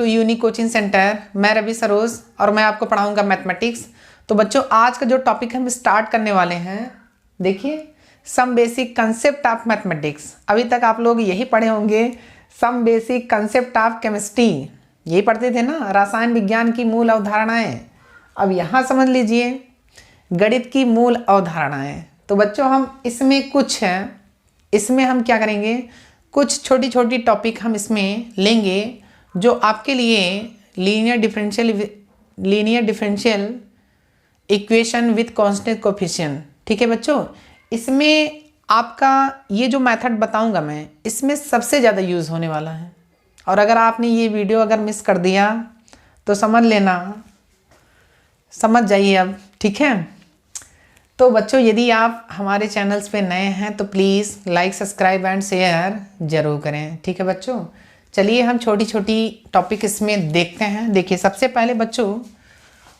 Unique coaching centre. मैं रवि सरोज और मैं आपको पढ़ाऊंगा मैथमेटिक्स। तो बच्चों आज का जो टॉपिक हम स्टार्ट करने वाले हैं, देखिए some basic concept of mathematics. अभी तक आप लोग यही पढ़े होंगे, some basic concept of chemistry, यही पढ़ते थे ना, रसायन विज्ञान की मूल अवधारणाएं। अब यहाँ समझ लीजिए गणित की मूल अवधारणाएं। तो बच्चों हम इसमें कुछ है, इसमें हम क्या करेंगे, कुछ छोटी छोटी टॉपिक हम इसमें लेंगे जो आपके लिए linear differential equation with constant coefficient, ठीक है बच्चों। इसमें आपका ये जो मेथड बताऊंगा मैं, इसमें सबसे ज़्यादा यूज़ होने वाला है। और अगर आपने ये वीडियो अगर मिस कर दिया तो समझ लेना, समझ जाइए अब, ठीक है। तो बच्चों यदि आप हमारे चैनल्स पे नए हैं तो please like, subscribe and share ज़रूर करें, ठीक है बच्चों। चलिए हम छोटी छोटी टॉपिक इसमें देखते हैं। देखिए सबसे पहले बच्चों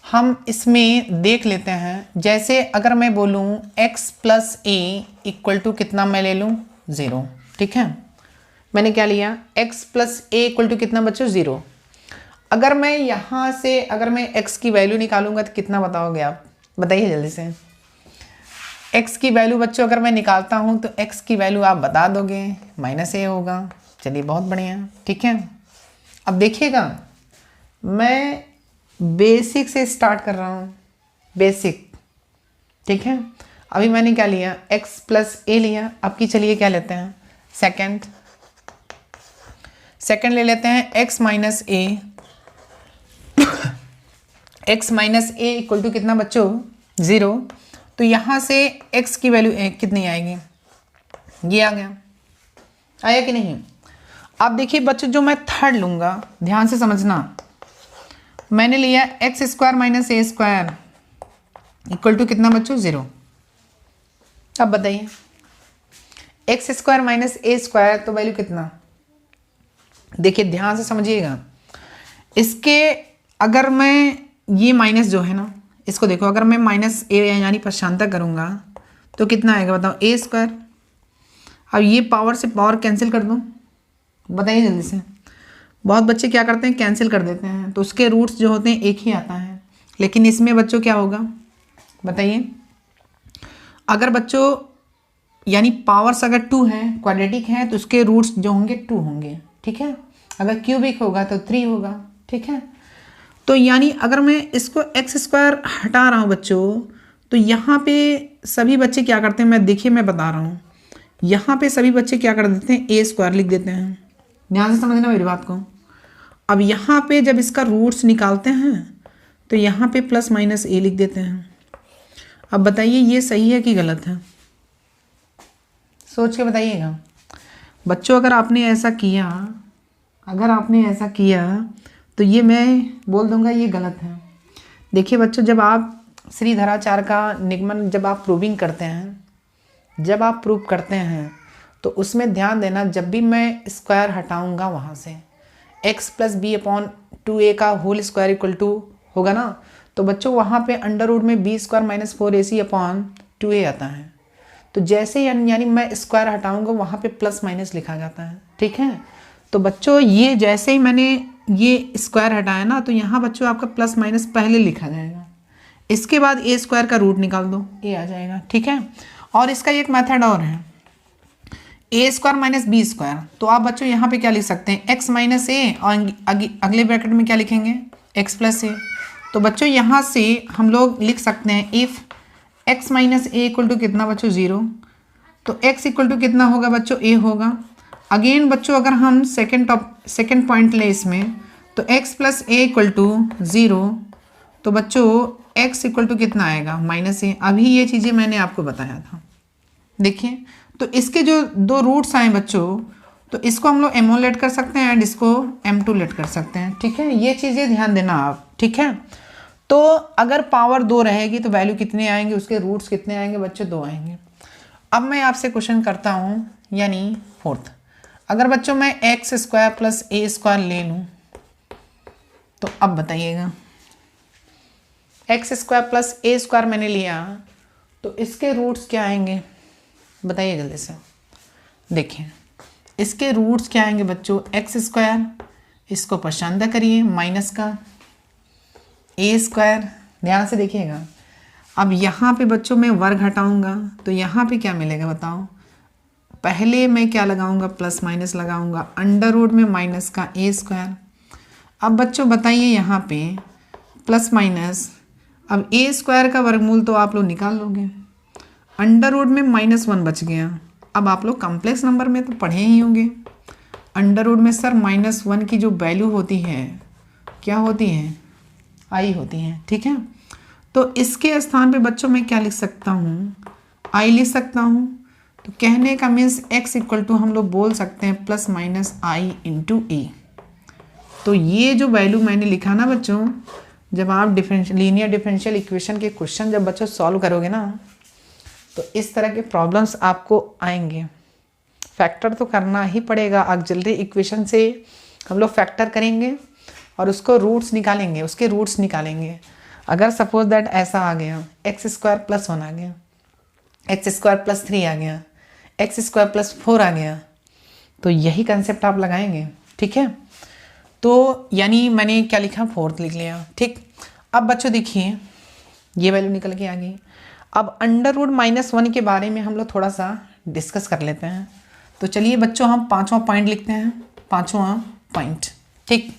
हम इसमें देख लेते हैं, जैसे अगर मैं बोलूँ x plus A equal to कितना मैं ले लूँ, 0, ठीक है। मैंने क्या लिया, x plus A equal to कितना बच्चों, 0। अगर मैं यहाँ से अगर मैं x की वैल्यू निकालूंगा तो कितना बताओगे आप, बताइए जल्दी से। x की वैल्यू बच्चों अगर मैं निकालता हूँ तो x की वैल्यू आप बता दोगे, -a होगा। चलिए बहुत बढ़िया, ठीक है। अब देखिएगा मैं बेसिक से स्टार्ट कर रहा हूँ, बेसिक, ठीक है। अभी मैंने क्या लिया, x प्लस ए लिया। अब की चलिए क्या लेते हैं, सेकंड ले लेते हैं x minus A. x minus A equal to कितना बच्चों, 0। तो यहाँ से x की वैल्यू कितनी आएगी, ये आ गया, आया कि नहीं। अब देखिए बच्चों जो मैं थर्ड लूँगा, ध्यान से समझना, मैंने लिया X square minus A square equal to कितना बच्चों, 0। अब बताइए X square minus A square तो वैल्यू कितना, देखिए ध्यान से समझिएगा। इसके अगर मैं ये माइनस जो है ना, इसको देखो, अगर मैं माइनस ए यानी पक्षांतर करूँगा तो कितना आएगा बताओ, ए स्क्वायर। अब ये पावर से पावर कैंसिल कर दूँ, बताइए जल्दी से। बहुत बच्चे क्या करते हैं, कैंसिल कर देते हैं, तो उसके रूट्स जो होते हैं एक ही आता है। लेकिन इसमें बच्चों क्या होगा बताइए, अगर बच्चों यानी पावर्स अगर 2 है, क्वाड्रेटिक है, तो उसके रूट्स जो होंगे 2 होंगे, ठीक है। अगर क्यूबिक होगा तो 3 होगा, ठीक है। तो यानी अगर मैं इसको एक्स स्क्वायर हटा रहा हूँ बच्चों, तो यहाँ पे सभी बच्चे क्या करते हैं, मैं देखिए मैं बता रहा हूँ, यहाँ पे सभी बच्चे क्या कर देते हैं, ए स्क्वायर लिख देते हैं। ध्यान से समझना मेरी बात को। अब यहाँ पे जब इसका रूट्स निकालते हैं तो यहाँ पे प्लस माइनस ए लिख देते हैं। अब बताइए ये सही है कि गलत है, सोच के बताइएगा बच्चों। अगर आपने ऐसा किया तो ये मैं बोल दूंगा ये गलत है। देखिए बच्चों जब आप श्रीधराचार्य का निगमन जब आप प्रूविंग करते हैं, जब आप प्रूव करते हैं तो उसमें ध्यान देना, जब भी मैं स्क्वायर हटाऊंगा वहाँ से x plus B upon 2a का होल स्क्वायर इक्वल टू होगा ना, तो बच्चों वहाँ पे अंडर रूट में B square minus 4ac upon 2a आता है। तो जैसे यानी मैं स्क्वायर हटाऊंगा वहाँ पे प्लस माइनस लिखा जाता है, ठीक है। तो बच्चों ये जैसे ही मैंने ये स्क्वायर हटाया ना, तो यहाँ बच्चों आपका प्लस माइनस पहले लिखा जाएगा, इसके बाद ए स्क्वायर का रूट निकाल दो, ए आ जाएगा, ठीक है। और इसका एक मेथड और है, ए स्क्वायर माइनस बी स्क्वायर। तो आप बच्चों यहाँ पे क्या लिख सकते हैं, एक्स माइनस ए, और अगले ब्रैकेट में क्या लिखेंगे, एक्स प्लस ए। तो बच्चों यहाँ से हम लोग लिख सकते हैं if X minus A equal to कितना बच्चों, 0, तो एक्स इक्वल टू कितना होगा बच्चों, ए होगा। अगेन बच्चों अगर हम सेकेंड पॉइंट लें इसमें, तो X plus A equal to 0, तो बच्चों एक्स इक्वल टू कितना आएगा, -a। अभी ये चीज़ें मैंने आपको बताया था, देखिए। तो इसके जो 2 रूट्स आए बच्चों, तो इसको हम लोग m1 लेट कर सकते हैं एंड इसको m2 लेट कर सकते हैं, ठीक है। ये चीज़ें ध्यान देना आप, ठीक है। तो अगर पावर 2 रहेगी तो वैल्यू कितने आएंगे, उसके रूट्स कितने आएंगे बच्चों, 2 आएंगे। अब मैं आपसे क्वेश्चन करता हूँ, यानी फोर्थ, अगर बच्चों मैं एक्स स्क्वायर प्लस ए स्क्वायर ले लूँ तो अब बताइएगा, एक्स स्क्वायर प्लस ए स्क्वायर मैंने लिया तो इसके रूट्स क्या आएंगे, बताइए जल्दी से। देखिए इसके रूट्स क्या आएंगे बच्चों, एक्स स्क्वायर इसको पसंद करिए माइनस का ए स्क्वायर, ध्यान से देखिएगा। अब यहाँ पे बच्चों मैं वर्ग हटाऊंगा तो यहाँ पे क्या मिलेगा बताओ। पहले मैं क्या लगाऊंगा, प्लस माइनस लगाऊंगा, अंडर रूट में माइनस का ए स्क्वायर। अब बच्चों बताइए यहाँ पे प्लस माइनस, अब ए स्क्वायर का वर्गमूल तो आप लोग निकाल लोगे, अंडर रूट में -1 बच गया। अब आप लोग कॉम्प्लेक्स नंबर में तो पढ़े ही होंगे, अंडर रूट में सर -1 की जो वैल्यू होती है क्या होती है, आई होती है, ठीक है। तो इसके स्थान पे बच्चों मैं क्या लिख सकता हूँ, आई लिख सकता हूँ। तो कहने का मीन्स x इक्वल टू हम लोग बोल सकते हैं प्लस माइनस आई इंटू ए। तो ये जो वैल्यू मैंने लिखा ना बच्चों, जब आप लीनियर डिफरेंशियल इक्वेशन के क्वेश्चन जब बच्चों सॉल्व करोगे ना, तो इस तरह के प्रॉब्लम्स आपको आएंगे। फैक्टर तो करना ही पड़ेगा, ऑक्सिलरी इक्वेशन से हम लोग फैक्टर करेंगे और उसको रूट्स निकालेंगे, उसके रूट्स निकालेंगे। अगर सपोज दैट ऐसा आ गया एक्स स्क्वायर प्लस 1 आ गया, एक्स स्क्वायर प्लस 3 आ गया, एक्स स्क्वायर प्लस 4 आ गया, तो यही कंसेप्ट आप लगाएंगे, ठीक है। तो यानी मैंने क्या लिखा, 4 लिख लिया, ठीक। अब बच्चों देखिए ये वैल्यू निकल के आ गई। अब अंडर रूट -1 के बारे में हम लोग थोड़ा सा डिस्कस कर लेते हैं। तो चलिए बच्चों हम 5वां पॉइंट लिखते हैं, 5वां पॉइंट, ठीक।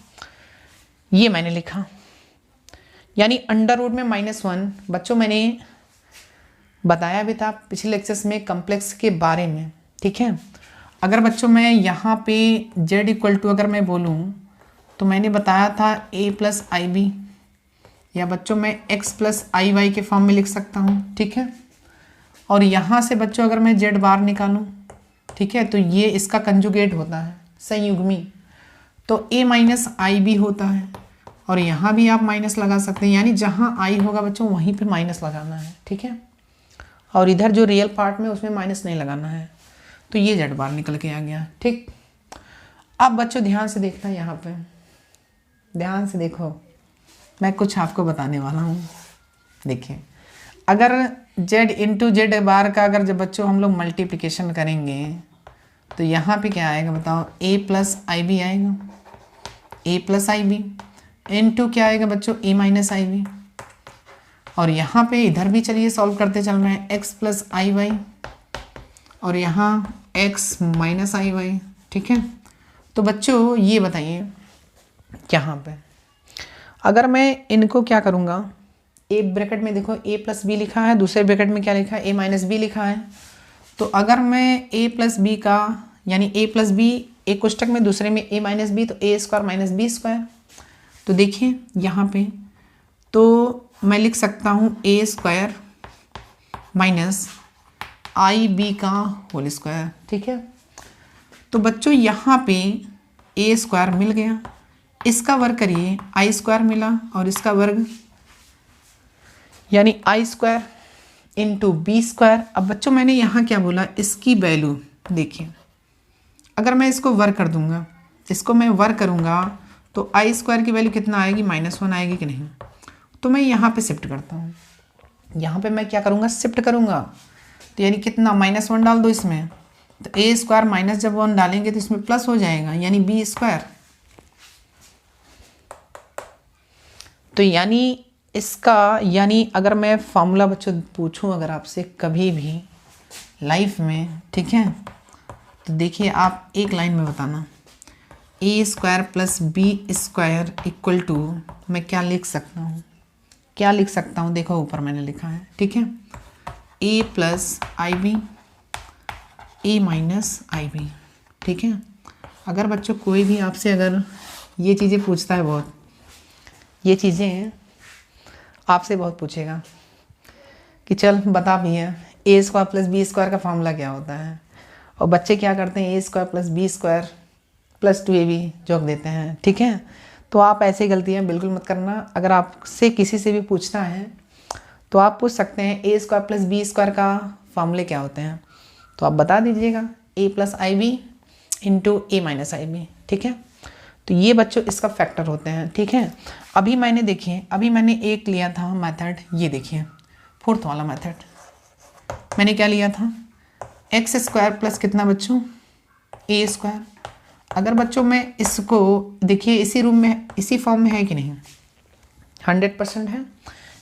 ये मैंने लिखा यानी अंडर रूट में -1। बच्चों मैंने बताया भी था पिछले लेक्चर्स में कॉम्प्लेक्स के बारे में, ठीक है। अगर बच्चों मैं यहाँ पे z इक्वल टू अगर मैं बोलूँ तो मैंने बताया था a प्लस आई बी, या बच्चों मैं x प्लस आई वाई के फॉर्म में लिख सकता हूँ, ठीक है। और यहाँ से बच्चों अगर मैं z बार निकालूँ, ठीक है, तो ये इसका कंजुगेट होता है, संयुग्मी, तो a माइनस आई बी होता है। और यहाँ भी आप माइनस लगा सकते हैं, यानी जहाँ आई होगा बच्चों वहीं पे माइनस लगाना है, ठीक है। और इधर जो रियल पार्ट में उसमें माइनस नहीं लगाना है। तो ये जेड बार निकल के आ गया, ठीक। अब बच्चों ध्यान से देखना, यहाँ पे ध्यान से देखो, मैं कुछ आपको बताने वाला हूँ। देखिए अगर z इंटू जेड बार का अगर जब बच्चों हम लोग मल्टीप्लिकेशन करेंगे तो यहाँ पे क्या आएगा बताओ, a प्लस आई बी आएगा, a plus I B into क्या आएगा बच्चों, a माइनस आई बी। और यहाँ पे इधर भी चलिए सॉल्व करते चल रहे हैं, x प्लस आई वाई और यहाँ x माइनस आई वाई, ठीक है। तो बच्चों ये बताइए यहाँ पे अगर मैं इनको क्या करूँगा, a ब्रैकेट में देखो a प्लस बी लिखा है, दूसरे ब्रैकेट में क्या लिखा है, a माइनस बी लिखा है। तो अगर मैं a प्लस बी का यानी a प्लस बी एक कोष्टक में, दूसरे में a माइनस बी, तो a square minus B square. तो देखिए यहाँ पे तो मैं लिख सकता हूँ a square minus I B का होल स्क्वायर, ठीक है। तो बच्चों यहाँ पे a स्क्वायर मिल गया, इसका वर्ग करिए, आई स्क्वायर मिला और इसका वर्ग यानी आई स्क्वायर इंटू बी स्क्वायर। अब बच्चों मैंने यहाँ क्या बोला, इसकी वैल्यू देखिए, अगर मैं इसको वर्ग कर दूंगा, इसको मैं वर्ग करूँगा तो आई स्क्वायर की वैल्यू कितना आएगी, -1 आएगी कि नहीं। तो मैं यहाँ पे शिफ्ट करता हूँ, यहाँ पे मैं क्या करूँगा, शिफ्ट करूँगा। तो यानी कितना, -1 डाल दो इसमें, तो a स्क्वायर माइनस जब 1 डालेंगे तो इसमें प्लस हो जाएगा, यानी b स्क्वायर। तो यानी इसका यानी अगर मैं फॉर्मूला बच्चों पूछूं अगर आपसे कभी भी लाइफ में, ठीक है, तो देखिए आप एक लाइन में बताना, a square plus B square equal to मैं क्या लिख सकता हूँ, क्या लिख सकता हूँ, देखो ऊपर मैंने लिखा है, ठीक है, a plus I B, a minus I B, ठीक है। अगर बच्चों कोई भी आपसे अगर ये चीज़ें पूछता है, बहुत ये चीज़ें आपसे बहुत पूछेगा कि चल बता भैया a square plus B square का फॉर्मूला क्या होता है, और बच्चे क्या करते हैं, a square plus B square plus 2ab जोक देते हैं, ठीक है। तो आप ऐसी गलतियाँ बिल्कुल मत करना। अगर आपसे किसी से भी पूछना है तो आप पूछ सकते हैं a square plus B square का फॉर्मूले क्या होते हैं, तो आप बता दीजिएगा a plus I B into A minus I B, ठीक है। तो ये बच्चों इसका फैक्टर होते हैं, ठीक है। अभी मैंने देखिए, अभी मैंने एक लिया था मेथड, ये देखिए 4th वाला मेथड मैंने क्या लिया था, एक्स स्क्वायर प्लस कितना बच्चों, a स्क्वायर। अगर बच्चों मैं इसको देखिए इसी रूम में इसी फॉर्म में है कि नहीं, 100% है,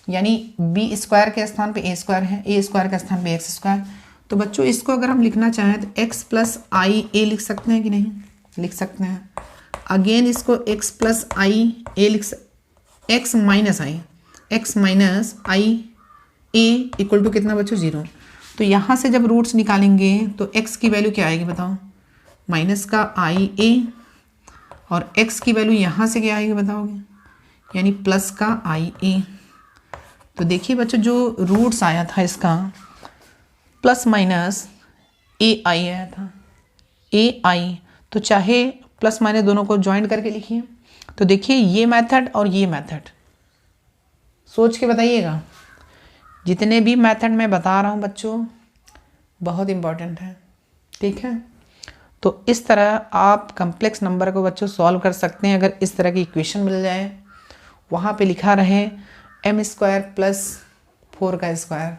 यानी बी स्क्वायर के स्थान पे ए स्क्वायर है, ए स्क्वायर के स्थान पे एक्स स्क्वायर। तो बच्चों इसको अगर हम लिखना चाहें तो एक्स प्लस आई ए लिख सकते हैं कि नहीं, लिख सकते हैं। अगेन इसको X plus I A X minus I A equal to कितना बच्चों 0। तो यहाँ से जब रूट्स निकालेंगे तो x की वैल्यू क्या आएगी बताओ, माइनस का आई ए, और x की वैल्यू यहाँ से क्या आएगी बताओगे, यानी प्लस का आई ए। तो देखिए बच्चों जो रूट्स आया था इसका प्लस माइनस ए आई आया था, ए आई, तो चाहे प्लस माइनस दोनों को ज्वाइन करके लिखिए। तो देखिए ये मेथड और ये मेथड सोच के बताइएगा, जितने भी मेथड मैं बता रहा हूँ बच्चों बहुत इम्पॉर्टेंट है, ठीक है। तो इस तरह आप कम्प्लेक्स नंबर को बच्चों सॉल्व कर सकते हैं। अगर इस तरह की इक्वेशन मिल जाए, वहाँ पे लिखा रहे m स्क्वायर प्लस 4 का स्क्वायर,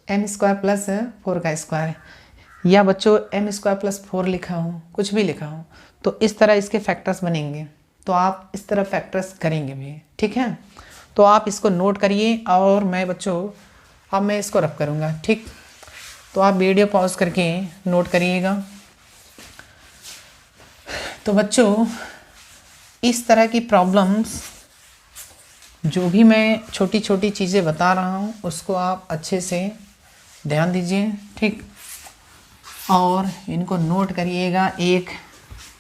m स्क्वायर प्लस 4 का स्क्वायर, या बच्चों m स्क्वायर प्लस 4 लिखा हो, कुछ भी लिखा हो, तो इस तरह इसके फैक्टर्स बनेंगे। तो आप इस तरह फैक्टर्स करेंगे भी, ठीक है। तो आप इसको नोट करिए और मैं बच्चों अब मैं इसको रब करूँगा, ठीक। तो आप वीडियो पॉज करके नोट करिएगा। तो बच्चों इस तरह की प्रॉब्लम्स जो भी मैं छोटी छोटी चीज़ें बता रहा हूँ उसको आप अच्छे से ध्यान दीजिए, ठीक, और इनको नोट करिएगा, एक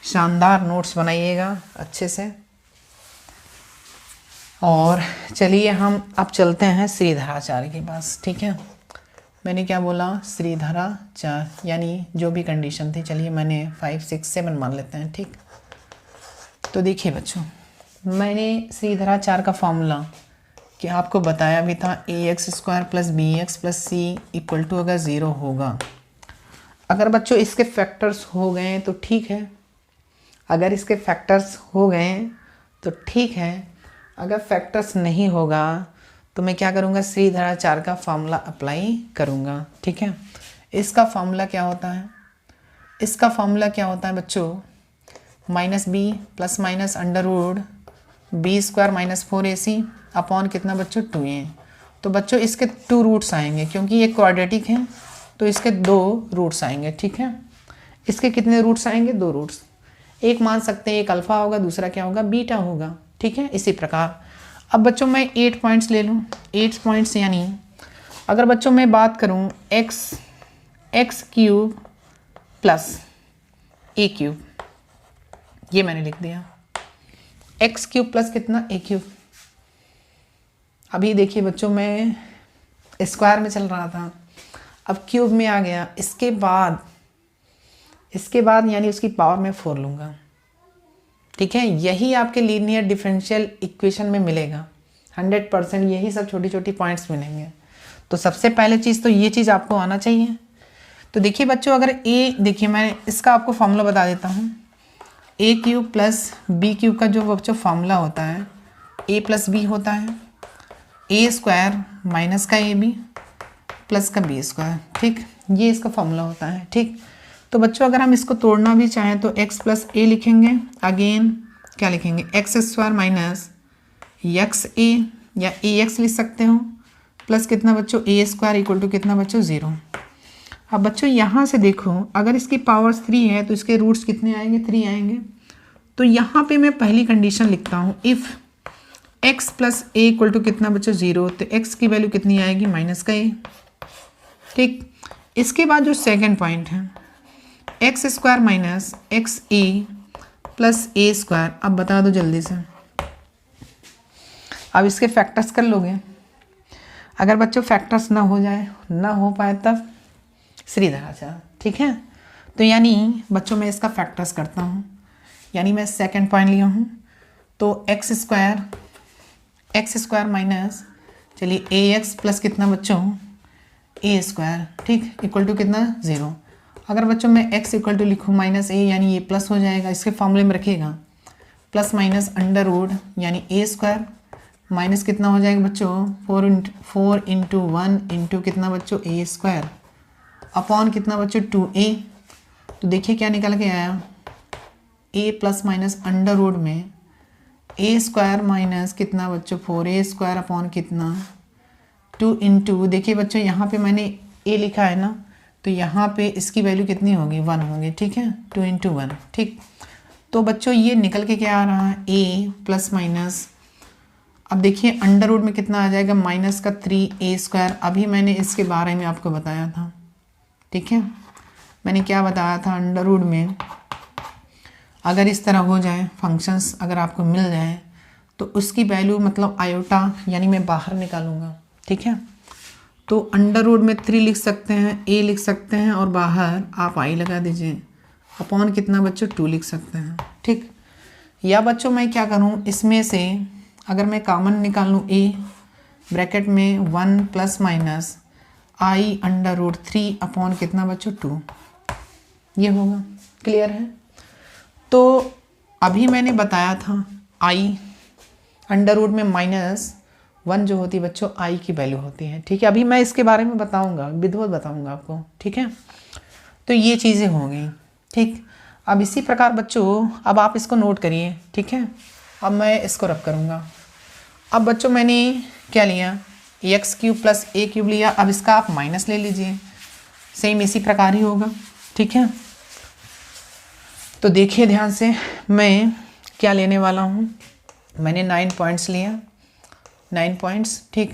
शानदार नोट्स बनाइएगा अच्छे से। और चलिए हम अब चलते हैं श्रीधराचार्य के पास, ठीक है। मैंने क्या बोला, श्रीधराचार्य यानी जो भी कंडीशन थी, चलिए मैंने 5, 6, 7 मान लेते हैं, ठीक। तो देखिए बच्चों मैंने श्रीधराचार्य का फॉर्मूला कि आपको बताया भी था, a x square plus b x plus c equal to अगर 0 होगा, अगर बच्चों इसके फैक्टर्स हो गए तो ठीक है, अगर इसके फैक्टर्स हो गए तो ठीक है, अगर फैक्टर्स नहीं होगा तो मैं क्या करूँगा, श्रीधराचार्य का फॉर्मूला अप्लाई करूँगा, ठीक है। इसका फॉर्मूला क्या होता है, इसका फॉर्मूला क्या होता है बच्चों, minus B plus minus under root B square minus 4ac upon कितना बच्चों 2a। तो बच्चों इसके 2 रूट्स आएंगे क्योंकि ये क्वाड्रेटिक है, तो इसके 2 रूट्स आएंगे, ठीक है। इसके कितने रूट्स आएंगे, 2 रूट्स, एक मान सकते हैं, एक अल्फ़ा होगा, दूसरा क्या होगा, बीटा होगा, ठीक है। इसी प्रकार अब बच्चों मैं 8 पॉइंट्स ले लूँ, 8 पॉइंट्स यानी अगर बच्चों मैं बात करूँ एक्स क्यूब प्लस ए क्यूब, ये मैंने लिख दिया, एक्स क्यूब प्लस कितना ए क्यूब। अभी देखिए बच्चों मैं स्क्वायर में चल रहा था, अब क्यूब में आ गया, इसके बाद यानी उसकी पावर में 4 लूँगा, ठीक है। यही आपके लीनियर डिफरेंशियल इक्वेशन में मिलेगा 100%, यही सब छोटी छोटी पॉइंट्स मिलेंगे। तो सबसे पहले चीज़ तो ये चीज़ आपको आना चाहिए। तो देखिए बच्चों अगर ए, देखिए मैं इसका आपको फॉर्मूला बता देता हूँ, ए क्यूब प्लस बी क्यूब का जो बच्चों फॉर्मूला होता है, ए प्लस बी होता है ए स्क्वायर माइनस का ए बी प्लस का बी स्क्वायर, ठीक, ये इसका फॉर्मूला होता है, ठीक। तो बच्चों अगर हम इसको तोड़ना भी चाहें तो x प्लस ए लिखेंगे, अगेन क्या लिखेंगे, एक्स स्क्वायर माइनस एक्स ए या ए एक्स लिख सकते हो, प्लस कितना बच्चों ए स्क्वायर इक्वल टू कितना बच्चों 0। अब बच्चों यहाँ से देखो अगर इसकी पावर्स 3 है तो इसके रूट्स कितने आएंगे, 3 आएंगे। तो यहाँ पे मैं पहली कंडीशन लिखता हूँ, if x plus A equal to कितना बच्चों 0, तो x की वैल्यू कितनी आएगी, माइनस का ए, ठीक। इसके बाद जो सेकेंड पॉइंट है एक्स स्क्वायर माइनस एक्स ए प्लस ए स्क्वायर, अब बता दो जल्दी से, अब इसके फैक्टर्स कर लोगे। अगर बच्चों फैक्टर्स ना हो जाए, ना हो पाए तब श्रीधराचार्य, ठीक है। तो यानी बच्चों मैं इसका फैक्टर्स करता हूँ, यानी मैं सेकंड पॉइंट लिया हूँ, तो एक्स स्क्वायर माइनस चलिए ए एक्स प्लस कितना बच्चों ए स्क्वायर, ठीक, इक्वल टू कितना 0। अगर बच्चों मैं x इक्वल टू लिखूँ माइनस ए यानी ये प्लस हो जाएगा, इसके फॉर्मूले में रखिएगा, प्लस माइनस अंडर रूट यानी ए स्क्वायर माइनस कितना हो जाएगा बच्चों 4 इंटू 1 इंटू कितना बच्चों ए स्क्वायर अपॉन कितना बच्चों 2a। तो देखिए क्या निकल के आया, ए प्लस माइनस अंडर रूट में ए स्क्वायर माइनस कितना बच्चों 4a² अपॉन कितना 2 इंटू, देखिए बच्चों यहाँ पे मैंने ए लिखा है ना, तो यहाँ पे इसकी वैल्यू कितनी होगी 1 होगी, ठीक है, 2 इंटू 1, ठीक। तो बच्चों ये निकल के क्या आ रहा है ए प्लस माइनस, अब देखिए अंडर रूट में कितना आ जाएगा माइनस का 3a²। अभी मैंने इसके बारे में आपको बताया था, ठीक है, मैंने क्या बताया था, अंडर रूट में अगर इस तरह हो जाए फंक्शंस अगर आपको मिल जाए तो उसकी वैल्यू मतलब आयोटा यानी मैं बाहर निकालूंगा, ठीक है। तो अंडर रूट में 3 लिख सकते हैं, ए लिख सकते हैं और बाहर आप आई लगा दीजिए, अपॉन कितना बच्चों 2 लिख सकते हैं, ठीक। या बच्चों मैं क्या करूं, इसमें से अगर मैं कॉमन निकाल लूँ ए ब्रैकेट में 1 प्लस माइनस आई अंडर रूट 3 अपॉन कितना बच्चों 2, ये होगा, क्लियर है। तो अभी मैंने बताया था आई अंडर रूट में -1 जो होती है बच्चों आई की वैल्यू होती है, ठीक है। अभी मैं इसके बारे में बताऊंगा, विधिवत बताऊंगा आपको, ठीक है। तो ये चीज़ें हो गई, ठीक। अब इसी प्रकार बच्चों अब आप इसको नोट करिए, ठीक है। अब मैं इसको रब करूँगा। अब बच्चों मैंने क्या लिया, x³ प्लस a³ लिया, अब इसका आप माइनस ले लीजिए, सेम इसी प्रकार ही होगा, ठीक है। तो देखिए ध्यान से मैं क्या लेने वाला हूँ, मैंने 9 पॉइंट्स लिया, 9 पॉइंट्स, ठीक।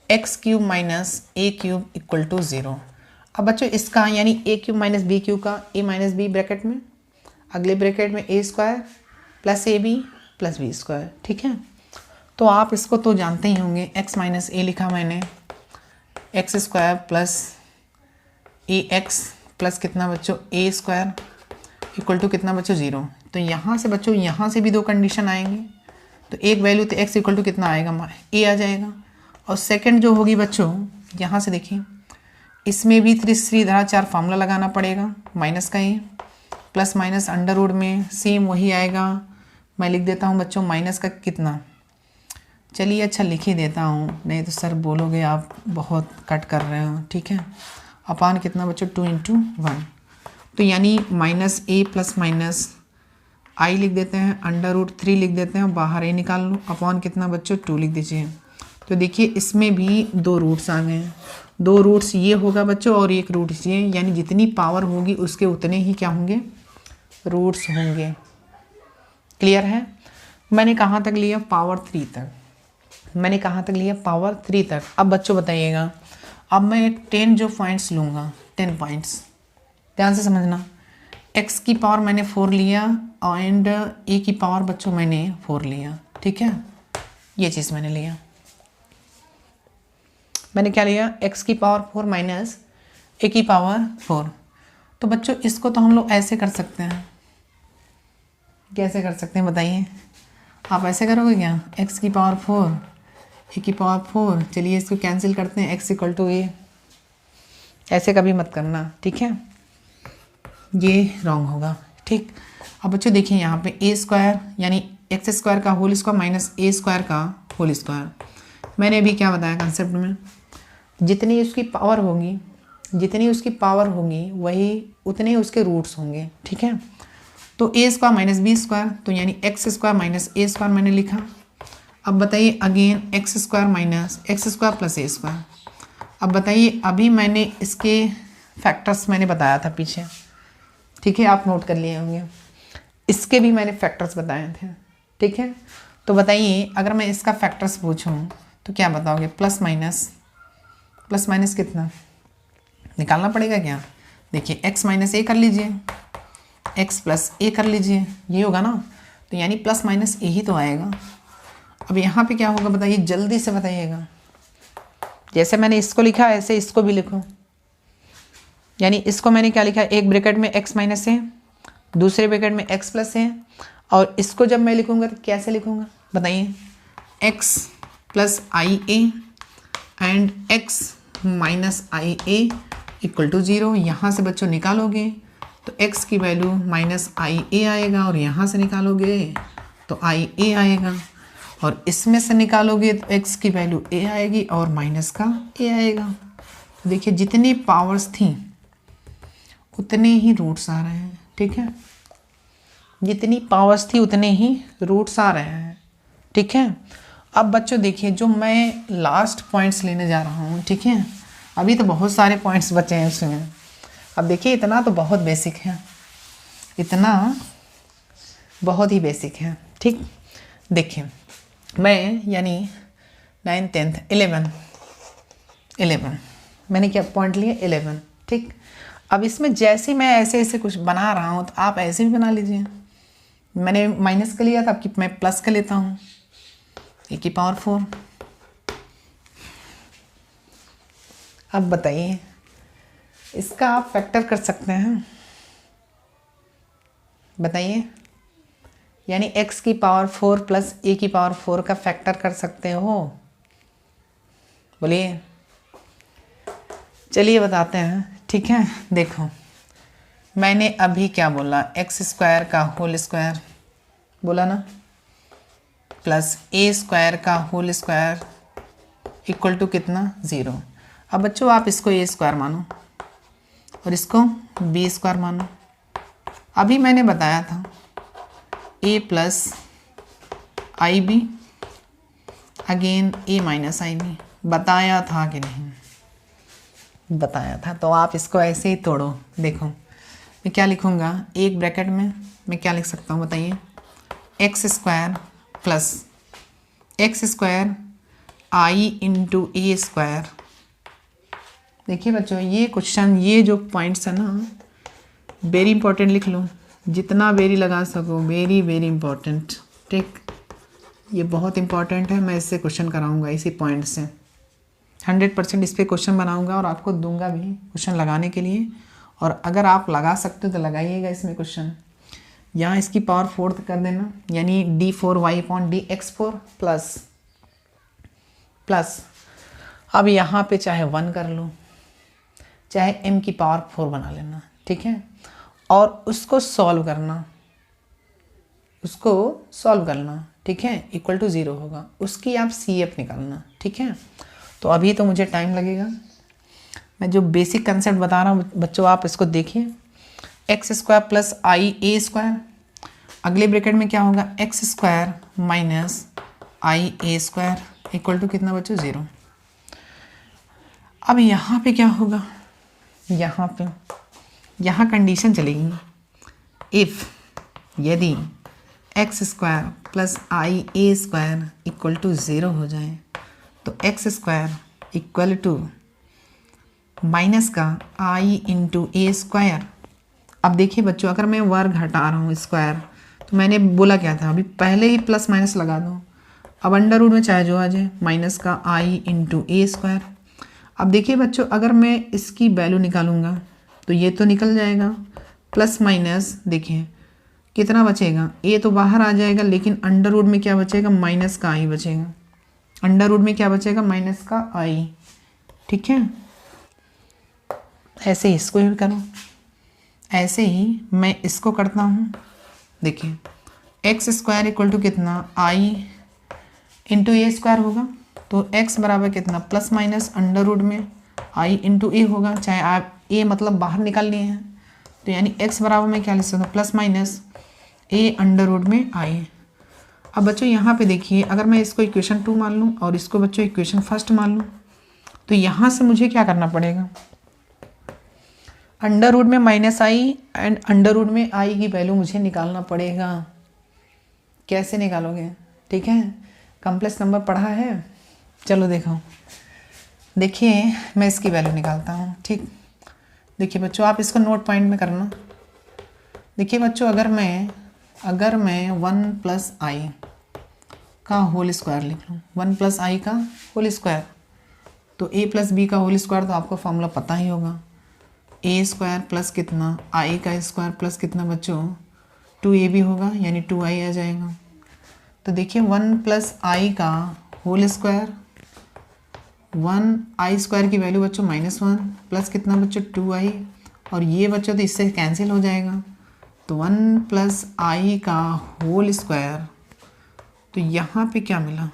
x³ minus a³ equal to 0। अब बच्चों इसका यानी a³ माइनस b³ का a माइनस b ब्रैकेट में, अगले ब्रैकेट में a² plus ab plus b², ठीक है। तो आप इसको तो जानते ही होंगे, x माइनस a लिखा मैंने, x² प्लस ax प्लस कितना बच्चों a² इक्वल टू कितना बच्चों 0। तो यहाँ से बच्चों यहाँ से भी 2 कंडीशन आएंगे, तो एक वैल्यू तो x इक्वल टू कितना आएगा a आ जाएगा, और सेकंड जो होगी बच्चों यहाँ से देखिए इसमें भी श्रीधराचार्य फार्मूला लगाना पड़ेगा, माइनस का a plus minus under root में सेम वही आएगा, मैं लिख देता हूँ बच्चों माइनस का कितना, चलिए अच्छा लिख ही देता हूँ, नहीं तो सर बोलोगे आप बहुत कट कर रहे हो, ठीक है। अपान कितना बच्चों 2 इंटू 1, तो यानी -a प्लस माइनस आई लिख देते हैं, अंडर रूट 3 लिख देते हैं, बाहर a निकाल लो, अपॉन कितना बच्चों 2 लिख दीजिए। तो देखिए इसमें भी 2 रूट्स आ गए हैं, 2 रूट्स ये होगा बच्चों और एक रूट ये, यानी जितनी पावर होगी उसके उतने ही क्या होंगे रूट्स होंगे, क्लियर है। मैंने कहाँ तक लिया पावर 3 तक, मैंने कहाँ तक लिया पावर 3 तक। अब बच्चों बताइएगा, अब मैं 10 जो पॉइंट्स लूँगा, 10 पॉइंट्स ध्यान से समझना, x की पावर मैंने 4 लिया एंड a की पावर बच्चों मैंने 4 लिया, ठीक है। ये चीज़ मैंने लिया, मैंने क्या लिया x की पावर 4 माइनस a की पावर 4। तो बच्चों इसको तो हम लोग ऐसे कर सकते हैं, कैसे कर सकते हैं बताइए, आप ऐसे करोगे क्या, x की पावर 4 a की पावर 4, चलिए इसको कैंसिल करते हैं, x इक्वल टू a, ऐसे कभी मत करना, ठीक है, ये रॉन्ग होगा, ठीक। अब बच्चों देखिए यहाँ पे a² यानी x² का होल स्क्वायर माइनस a² का होल स्क्वायर, मैंने अभी क्या बताया कंसेप्ट में, जितनी उसकी पावर होगी, जितनी उसकी पावर होगी वही उतने उसके रूट्स होंगे, ठीक है। तो a² माइनस b², तो यानी x² माइनस a² मैंने लिखा। अब बताइए again x² minus x² plus a²। अब बताइए अभी मैंने इसके फैक्टर्स मैंने बताया था पीछे, ठीक है, आप नोट कर लिए होंगे, इसके भी मैंने फैक्टर्स बताए थे, ठीक है। तो बताइए अगर मैं इसका फैक्टर्स पूछूं तो क्या बताओगे, प्लस माइनस कितना निकालना पड़ेगा क्या, देखिए x माइनस a कर लीजिए, x प्लस a कर लीजिए, ये होगा ना, तो यानी प्लस माइनस a ही तो आएगा। अब यहाँ पे क्या होगा बताइए, जल्दी से बताइएगा, जैसे मैंने इसको लिखा ऐसे इसको भी लिखो, यानी इसको मैंने क्या लिखा, एक ब्रैकेट में x माइनस a, दूसरे ब्रैकेट में x प्लस a, और इसको जब मैं लिखूंगा तो कैसे लिखूंगा बताइए, x plus I A and x minus I A equal to 0। यहाँ से बच्चों निकालोगे तो x की वैल्यू माइनस आई ए आएगा, और यहाँ से निकालोगे तो आई ए आएगा, और इसमें से निकालोगे तो x की वैल्यू a आएगी और माइनस का a आएगा। देखिए जितनी पावर्स थी उतने ही रूट्स आ रहे हैं, ठीक है, जितनी पावर्स थी उतने ही रूट्स आ रहे हैं, ठीक है। अब बच्चों देखिए, जो मैं लास्ट पॉइंट्स लेने जा रहा हूँ, ठीक है, अभी तो बहुत सारे पॉइंट्स बचे हैं उसमें। अब देखिए, इतना तो बहुत बेसिक है, इतना बहुत ही बेसिक है, ठीक। देखिए, मैं यानी 9th 10th 11 मैंने क्या पॉइंट लिए 11, ठीक। अब इसमें जैसे मैं ऐसे ऐसे कुछ बना रहा हूँ तो आप ऐसे भी बना लीजिए। मैंने माइनस का लिया था, अब मैं प्लस का लेता हूँ, e की पावर 4। अब बताइए, इसका आप फैक्टर कर सकते हैं, बताइए, यानी x की पावर 4 प्लस a की पावर 4 का फैक्टर कर सकते हो, बोलिए। चलिए बताते हैं, ठीक है। देखो, मैंने अभी क्या बोला, एक्स स्क्वायर का होल स्क्वायर बोला ना, प्लस ए स्क्वायर का होल स्क्वायर इक्वल टू कितना, 0। अब बच्चों आप इसको ए स्क्वायर मानो और इसको बी स्क्वायर मानो। अभी मैंने बताया था ए plus I be again A minus I B, बताया था कि नहीं, बताया था। तो आप इसको ऐसे ही तोड़ो। देखो, मैं क्या लिखूँगा, एक ब्रैकेट में मैं क्या लिख सकता हूँ, बताइए, X square plus X square I into A square. देखिए बच्चों, ये क्वेश्चन, ये जो पॉइंट्स है ना, वेरी इंपॉर्टेंट लिख लो, जितना वेरी लगा सको, वेरी वेरी इंपॉर्टेंट, ठीक। ये बहुत इंपॉर्टेंट है, मैं इससे क्वेश्चन कराऊंगा, इसी पॉइंट से 100% इस पर क्वेश्चन बनाऊंगा और आपको दूंगा भी क्वेश्चन लगाने के लिए। और अगर आप लगा सकते हो तो लगाइएगा इसमें क्वेश्चन। यहाँ इसकी पावर 4 कर देना, यानी d4y/dx4 प्लस अब यहाँ पे चाहे 1 कर लो, चाहे m की पावर 4 बना लेना, ठीक है। और उसको सॉल्व करना, ठीक है, इक्वल टू 0 होगा, उसकी आप CF निकालना, ठीक है। तो अभी तो मुझे टाइम लगेगा, मैं जो बेसिक कंसेप्ट बता रहा हूँ बच्चों, आप इसको देखिए। X square plus I A square, अगले ब्रैकेट में क्या होगा, X square minus I A square equal to कितना बच्चों, 0। अब यहाँ पे क्या होगा, यहाँ कंडीशन चलेगी, इफ़ यदि X square plus I A square equal to 0 हो जाए तो X square equal to minus का आई इंटू ए स्क्वायर। अब देखिए बच्चों, अगर मैं वर्ग हटा रहा हूँ स्क्वायर, तो मैंने बोला क्या था, अभी पहले ही प्लस माइनस लगा दो। अब अंडर रूट में चाहे जो आ जाए, माइनस का आई इंटू ए स्क्वायर। अब देखिए बच्चों, अगर मैं इसकी वैल्यू निकालूंगा तो ये तो निकल जाएगा, प्लस माइनस देखिए कितना बचेगा, ए तो बाहर आ जाएगा, लेकिन अंडर रूट में क्या बचेगा, माइनस का आई बचेगा। अंडर रूट में क्या बचेगा, माइनस का आई, ठीक है। ऐसे ही इसको ही करो, ऐसे ही मैं इसको करता हूँ। देखिए, एक्स स्क्वायर इक्वल टू कितना, आई इंटू ए स्क्वायर होगा, तो एक्स बराबर कितना, प्लस माइनस अंडर रूट में आई इंटू ए होगा, चाहे आप ए मतलब बाहर निकाल लिए हैं, तो यानी एक्स बराबर में क्या लिख सकता हूँ, plus minus A under root में आई। अब बच्चों यहाँ पे देखिए, अगर मैं इसको इक्वेशन 2 मान लूँ और इसको बच्चों इक्वेशन 1 मान लूँ, तो यहाँ से मुझे क्या करना पड़ेगा, अंडर रूट में minus I and under root में आई की वैल्यू मुझे निकालना पड़ेगा। कैसे निकालोगे, ठीक है, कॉम्प्लेक्स नंबर पढ़ा है, चलो देखो। देखिए मैं इसकी वैल्यू निकालता हूँ, ठीक। देखिए बच्चों, आप इसको नोट पॉइंट में करना। देखिए बच्चों, अगर मैं 1 प्लस आई का होल स्क्वायर लिख लूँ, 1 प्लस आई का होल स्क्वायर, तो ए प्लस बी का होल स्क्वायर तो आपको फॉर्मूला पता ही होगा, ए स्क्वायर प्लस कितना, आई का स्क्वायर प्लस कितना बच्चों, 2ab होगा, यानी 2i आ जाएगा। तो देखिए 1 प्लस आई का होल स्क्वायर, 1 आई स्क्वायर की वैल्यू बच्चों -1 प्लस कितना बच्चों, 2i, और ये बच्चों तो इससे कैंसिल हो जाएगा, तो 1 प्लस आई का होल स्क्वायर। तो यहाँ पे क्या मिला,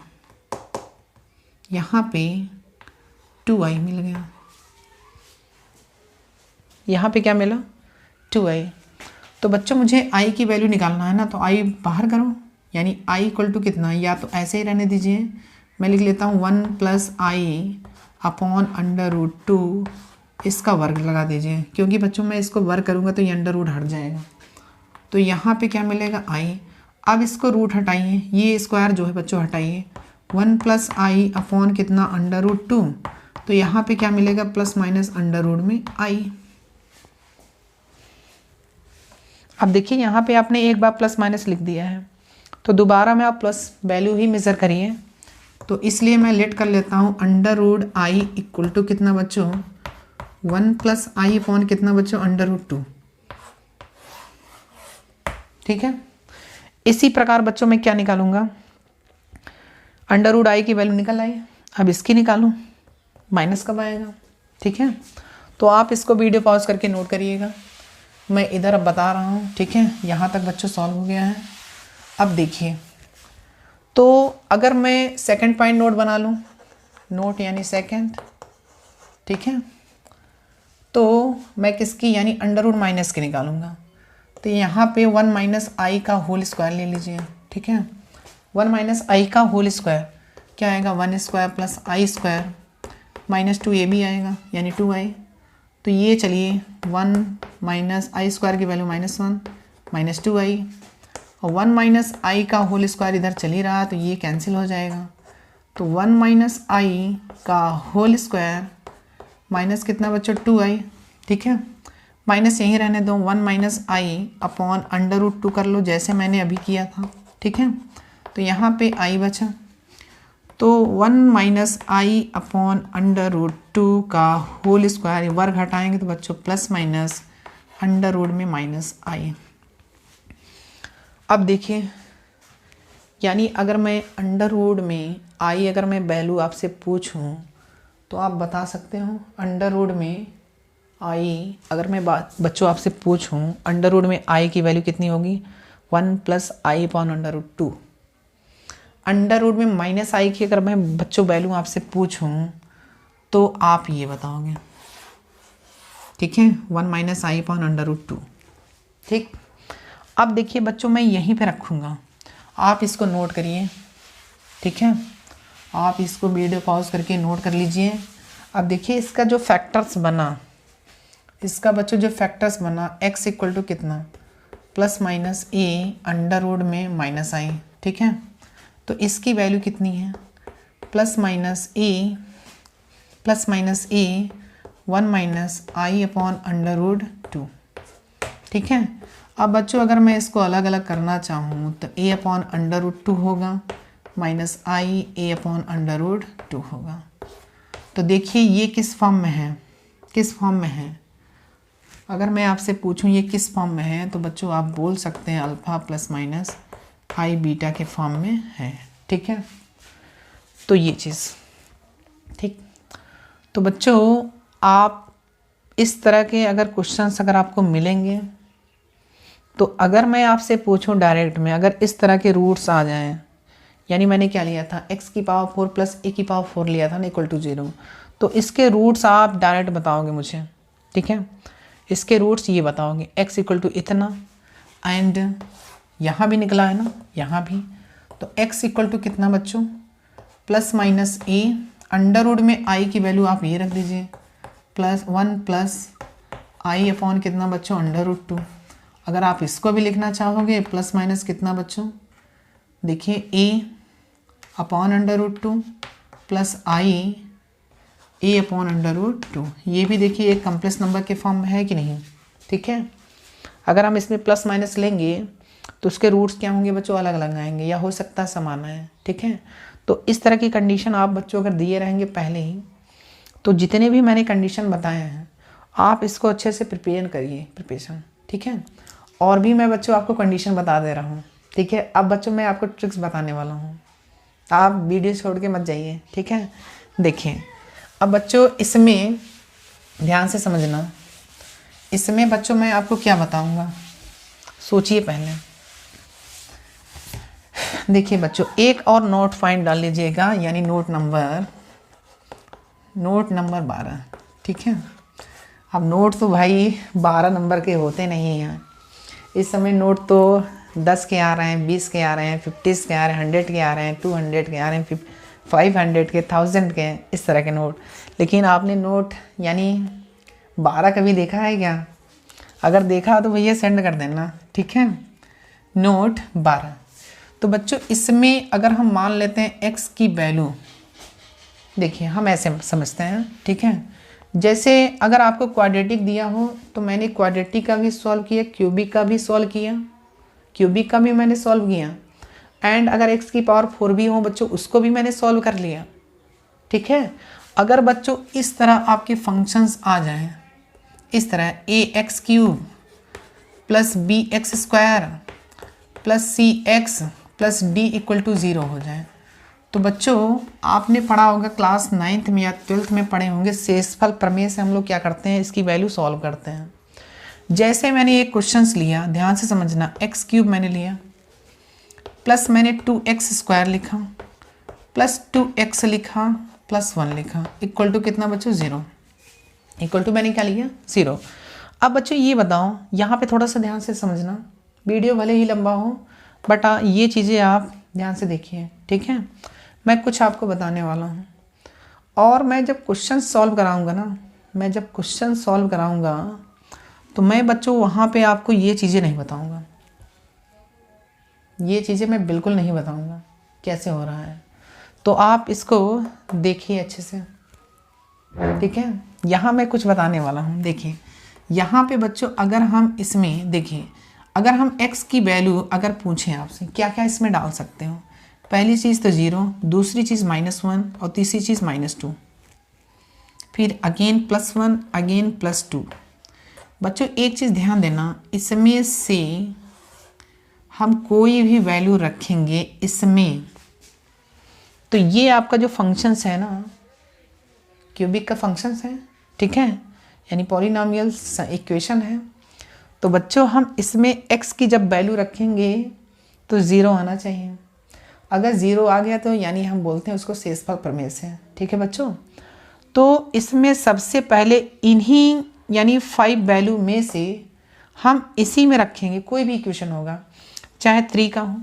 यहाँ पे 2i मिल गया, यहाँ पे क्या मिला, 2i। तो बच्चों मुझे आई की वैल्यू निकालना है ना, तो आई बाहर करो, यानी आई इक्वल टू कितना, या तो ऐसे ही रहने दीजिए, मैं लिख लेता हूँ 1 + i अपॉन √2, इसका वर्ग लगा दीजिए, क्योंकि बच्चों मैं इसको वर्ग करूँगा तो ये √ हट जाएगा। तो यहाँ पे क्या मिलेगा आई। अब इसको रूट हटाइए, ये स्क्वायर जो है बच्चों हटाइए, 1 + i अपॉन कितना √2, तो यहाँ पे क्या मिलेगा प्लस माइनस √ में आई। अब देखिए यहाँ पे आपने एक बार प्लस माइनस लिख दिया है, तो दोबारा में आप प्लस वैल्यू ही मेज़र करिए, तो इसलिए मैं लेट कर लेता हूँ √i इक्वल टू कितना बच्चों 1 + i अपॉन कितना बच्चों √2। ठीक है, इसी प्रकार बच्चों मैं क्या निकालूंगा, √i की वैल्यू निकल आई, अब इसकी निकालूं, माइनस कब आएगा। ठीक है, तो आप इसको वीडियो पॉज करके नोट करिएगा, मैं इधर अब बता रहा हूँ। ठीक है, यहाँ तक बच्चों सॉल्व हो गया है। अब देखिए, तो अगर मैं सेकंड पॉइंट नोट बना लूँ, नोट यानी सेकंड, ठीक है, तो मैं किसकी यानी √- की निकालूंगा, तो यहाँ पे 1 - i का होल स्क्वायर ले लीजिए। ठीक है, 1 - i का होल स्क्वायर क्या आएगा, 1² + i² -2 ये भी आएगा, यानी 2i। तो ये चलिए 1 - i² की वैल्यू -1 -2i, और 1 - i का होल स्क्वायर इधर चल ही रहा, तो ये कैंसिल हो जाएगा। तो 1 - i का होल स्क्वायर माइनस कितना बच्चों 2i। ठीक है, माइनस यहीं रहने दो, 1 - i अपॉन √2 कर लो, जैसे मैंने अभी किया था। ठीक है, तो यहाँ पे i बचा, तो 1 - i अपॉन √2 का होल स्क्वायर, वर्ग हटाएंगे तो बच्चों प्लस माइनस √ में -i। अब देखिए, यानी अगर मैं √ में i अगर मैं वैल्यू आपसे पूछूं तो आप बता सकते हो, √ में i अगर मैं बच्चों आपसे पूछूं √ में i की वैल्यू कितनी होगी, 1 + i अपॉन √2। √ में -i की अगर मैं बच्चों वैल्यू आपसे पूछूं तो आप ये बताओगे। ठीक है, 1 - i अपॉन √2। ठीक, अब देखिए बच्चों मैं यहीं पे रखूँगा, आप इसको नोट करिए। ठीक है, आप इसको वीडियो पॉज करके नोट कर लीजिए। अब देखिए इसका जो फैक्टर्स बना, इसका बच्चों जो फैक्टर्स बना, x इक्वल टू कितना +- a √ में -i। ठीक है, तो इसकी वैल्यू कितनी है, +- a 1 - i अपॉन √2। ठीक है, अब बच्चों अगर मैं इसको अलग अलग करना चाहूँ तो a अपॉन √2 होगा, -i a अपॉन √2 होगा। तो देखिए ये किस फॉर्म में है, किस फॉर्म में है। अगर मैं आपसे पूछूं ये किस फॉर्म में है, तो बच्चों आप बोल सकते हैं अल्फ़ा ± i बीटा के फॉर्म में है। ठीक है, तो ये चीज़ ठीक। तो बच्चों आप इस तरह के अगर क्वेश्चंस अगर आपको मिलेंगे, तो अगर मैं आपसे पूछूं डायरेक्ट में, अगर इस तरह के रूट्स आ जाएं, यानी मैंने क्या लिया था x⁴ + a⁴ लिया था ना =0, तो इसके रूट्स आप डायरेक्ट बताओगे मुझे। ठीक है, इसके रूट्स ये बताओगे, x = इतना, एंड यहाँ भी निकला है ना, यहाँ भी, तो x = कितना बच्चों +- a √ में i की वैल्यू आप ये रख दीजिए, +1 + i अपॉन कितना बच्चों √2। अगर आप इसको भी लिखना चाहोगे ± कितना बच्चों, देखिए a upon √2 + i a upon √2, ये भी देखिए एक कॉम्प्लेक्स नंबर के फॉर्म में है कि नहीं। ठीक है, अगर हम इसमें प्लस माइनस लेंगे तो उसके रूट्स क्या होंगे बच्चों, अलग अलग आएंगे, या हो सकता है समान है। ठीक है, तो इस तरह की कंडीशन आप बच्चों अगर दिए रहेंगे पहले ही, तो जितने भी मैंने कंडीशन बताए हैं आप इसको अच्छे से प्रिपेयर करिए, प्रिपरेशन। ठीक है, और भी मैं बच्चों आपको कंडीशन बता दे रहा हूँ। ठीक है, अब बच्चों मैं आपको ट्रिक्स बताने वाला हूँ, आप वीडियो छोड़ के मत जाइए। ठीक है, देखिए अब बच्चों इसमें ध्यान से समझना, इसमें बच्चों मैं आपको क्या बताऊंगा, सोचिए पहले। देखिए बच्चों एक और नोट फाइंड डाल लीजिएगा, यानी नोट नंबर 12। ठीक है, अब नोट तो भाई 12 नंबर के होते नहीं हैं, इस समय नोट तो 10 के आ रहे हैं, 20 के आ रहे हैं, 50 के आ रहे हैं, 100 के आ रहे हैं, 200 के आ रहे हैं, 500 के, 1000 के, इस तरह के नोट। लेकिन आपने नोट यानी 12 कभी देखा है क्या? अगर देखा तो भैया सेंड कर देना, ठीक है। नोट 12। तो बच्चों इसमें अगर हम मान लेते हैं x की वैल्यू, देखिए हम ऐसे समझते हैं, ठीक है। जैसे अगर आपको क्वाड्रेटिक दिया हो तो मैंने क्वाड्रेटिक का भी सॉल्व किया, क्यूबिक का भी सॉल्व किया, क्यूबिक का भी मैंने सॉल्व किया, एंड अगर x की पावर 4 भी हो बच्चों उसको भी मैंने सॉल्व कर लिया, ठीक है। अगर बच्चों इस तरह आपके फंक्शंस आ जाएं, इस तरह ax³ plus bx² plus cx plus d equal to 0 हो जाए, तो बच्चों आपने पढ़ा होगा क्लास 9th में या 12th में पढ़े होंगे, शेषफल प्रमेय से हम लोग क्या करते हैं, इसकी वैल्यू सॉल्व करते हैं। जैसे मैंने एक क्वेश्चंस लिया, ध्यान से समझना, x³ मैंने लिया, प्लस मैंने 2x² लिखा, प्लस 2x लिखा, प्लस 1 लिखा, इक्वल टू कितना बच्चों 0, इक्वल टू मैंने क्या लिया 0। अब बच्चों ये बताओ, यहाँ पे थोड़ा सा ध्यान से समझना, वीडियो भले ही लंबा हो बट ये चीज़ें आप ध्यान से देखिए, ठीक है। मैं कुछ आपको बताने वाला हूँ, और मैं जब क्वेश्चन सॉल्व कराऊंगा ना, मैं जब क्वेश्चन सॉल्व कराऊंगा तो मैं बच्चों वहाँ पे आपको ये चीज़ें नहीं बताऊंगा, ये चीज़ें मैं बिल्कुल नहीं बताऊंगा कैसे हो रहा है। तो आप इसको देखिए अच्छे से, ठीक है। यहाँ मैं कुछ बताने वाला हूँ, देखिए यहाँ पे बच्चों अगर हम इसमें देखिए, अगर हम x की वैल्यू अगर पूछें आपसे, क्या क्या इसमें डाल सकते हो, पहली चीज़ तो 0, दूसरी चीज़ -1 और तीसरी चीज़ -2, फिर अगेन +1 अगेन +2। बच्चों एक चीज़ ध्यान देना, इसमें से हम कोई भी वैल्यू रखेंगे इसमें, तो ये आपका जो फंक्शंस है ना, क्यूबिक का फंक्शंस है, ठीक है, यानी पॉलिनोमियल इक्वेशन है। तो बच्चों हम इसमें x की जब वैल्यू रखेंगे तो 0 आना चाहिए, अगर 0 आ गया तो यानी हम बोलते हैं उसको शेषफल प्रमेय से, ठीक है बच्चों। तो इसमें सबसे पहले इन्हीं यानी 5 वैल्यू में से हम इसी में रखेंगे, कोई भी इक्वेशन होगा, चाहे 3 का हो,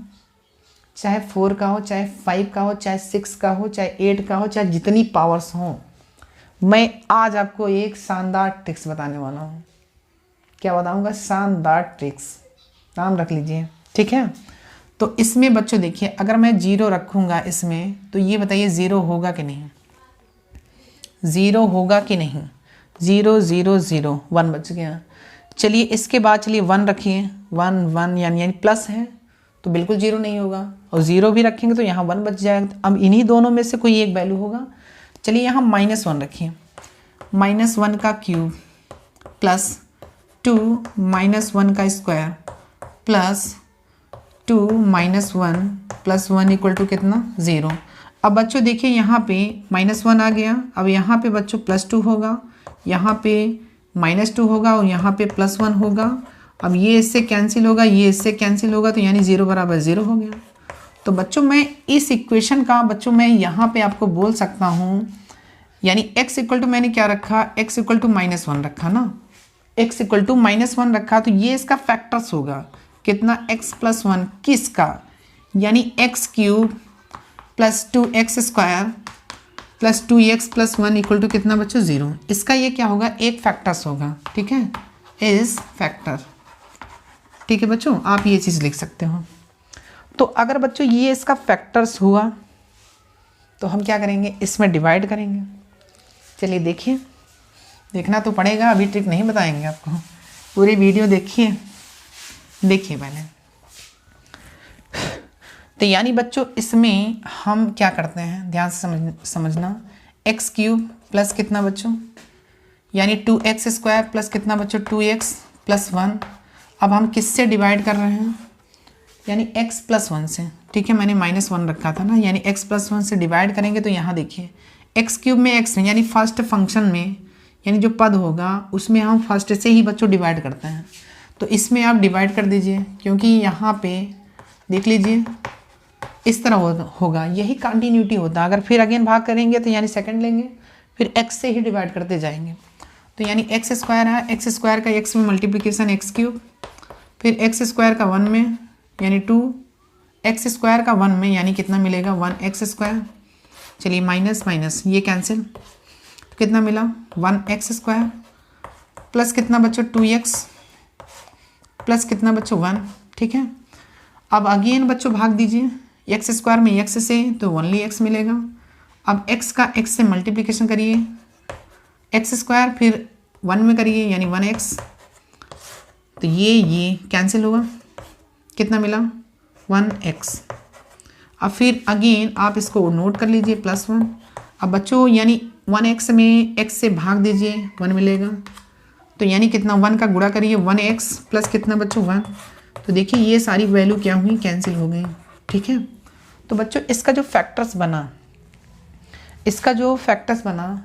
चाहे 4 का हो, चाहे 5 का हो, चाहे 6 का हो, चाहे 8 का हो, चाहे जितनी पावर्स हों। मैं आज आपको एक शानदार ट्रिक्स बताने वाला हूँ। क्या बताऊँगा? शानदार ट्रिक्स, नाम रख लीजिए, ठीक है। तो इसमें बच्चों देखिए, अगर मैं 0 रखूँगा इसमें तो ये बताइए 0 होगा कि नहीं, 0 होगा कि नहीं, 0 0 0 1 बच गया। चलिए इसके बाद चलिए 1 रखिए, 1 1 यानी प्लस है तो बिल्कुल 0 नहीं होगा, और 0 भी रखेंगे तो यहाँ 1 बच जाएगा। अब इन्हीं दोनों में से कोई एक वैल्यू होगा। चलिए यहाँ -1 रखिए, -1 का क्यूब प्लस 2 -1 का square plus 2 -1 plus 1 equal to कितना 0। अब बच्चों देखिए यहाँ पे -1 आ गया, अब यहाँ पे बच्चों +2 होगा, यहाँ पे -2 होगा और यहाँ पे +1 होगा। अब ये इससे कैंसिल होगा, ये इससे कैंसिल होगा, तो यानी 0 बराबर 0 हो गया। तो बच्चों मैं इस इक्वेशन का बच्चों मैं यहाँ पे आपको बोल सकता हूँ, यानी x इक्वल टू मैंने क्या रखा, x इक्वल टू -1 रखा ना, x इक्वल टू -1 रखा, तो ये इसका फैक्टर्स होगा कितना, x + 1 किसका, यानी x³ plus 2x² plus 2x plus 1 equal to कितना बच्चों 0। इसका ये क्या होगा, एक फैक्टर्स होगा, ठीक है, इज फैक्टर, ठीक है बच्चों, आप ये चीज़ लिख सकते हो। तो अगर बच्चों ये इसका फैक्टर्स हुआ तो हम क्या करेंगे, इसमें डिवाइड करेंगे। चलिए देखिए, देखना तो पड़ेगा, अभी ट्रिक नहीं बताएंगे आपको, पूरी वीडियो देखिए, देखिए पहले। तो यानी बच्चों इसमें हम क्या करते हैं, ध्यान से समझना, x³ प्लस कितना बच्चों, यानी 2x² प्लस कितना बच्चों 2x प्लस 1। अब हम किससे डिवाइड कर रहे हैं, यानी x + 1 से, ठीक है, मैंने -1 रखा था ना, यानी x + 1 से डिवाइड करेंगे तो यहाँ देखिए x³ में x यानी फर्स्ट फंक्शन में, यानी जो पद होगा उसमें हम फर्स्ट से ही बच्चों डिवाइड करते हैं। तो इसमें आप डिवाइड कर दीजिए, क्योंकि यहाँ पे देख लीजिए इस तरह होगा, यही कंटिन्यूटी होता है। अगर फिर अगेन भाग करेंगे तो यानी सेकंड लेंगे, फिर x से ही डिवाइड करते जाएंगे। तो यानी x² है, x² का x में मल्टीप्लिकेशन x³ फिर एक्स स्क्वायर का 1 में यानी 2, एक्स स्क्वायर का 1 में यानी कितना मिलेगा 1x स्क्वायर। चलिए माइनस माइनस ये कैंसिल, तो कितना मिला 1x स्क्वायर प्लस कितना बच्चों 2x प्लस कितना बच्चों 1। ठीक है, अब अगेन बच्चों भाग दीजिए, एक्स स्क्वायर में x से तो ओनली x मिलेगा। अब x का x से मल्टीप्लिकेशन करिए, एक्स स्क्वायर फिर 1 में करिए यानी 1x, तो ये कैंसिल होगा, कितना मिला 1x। अब फिर अगेन आप इसको नोट कर लीजिए +1। अब बच्चों यानी 1x में x से भाग दीजिए 1 मिलेगा, तो यानी कितना 1 का गुणा करिए 1x प्लस कितना बच्चों 1। तो देखिए ये सारी वैल्यू क्या हुई, कैंसिल हो गई। ठीक है, तो बच्चों इसका जो फैक्टर्स बना,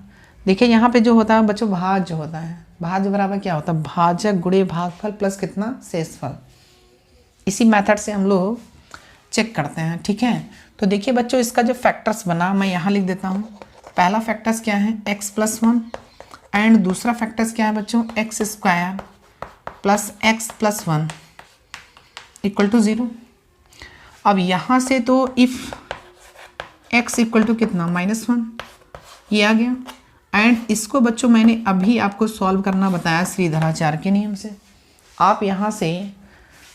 देखिए यहाँ पे जो होता है बच्चों भाज्य जो होता है, भाज्य बराबर क्या होता है भाजक गुणे भागफल प्लस कितना शेषफल। इसी मेथड से हम लोग चेक करते हैं। ठीक है, तो देखिए बच्चों इसका जो फैक्टर्स बना मैं यहाँ लिख देता हूँ। पहला फैक्टर्स क्या है x+1 एंड दूसरा फैक्टर्स क्या है बच्चों x square plus x+1 equal to 0। अब यहाँ से तो इफ़ x इक्वल टू कितना -1 ये आ गया, एंड इसको बच्चों मैंने अभी आपको सॉल्व करना बताया श्रीधराचार्य के नियम से। आप यहाँ से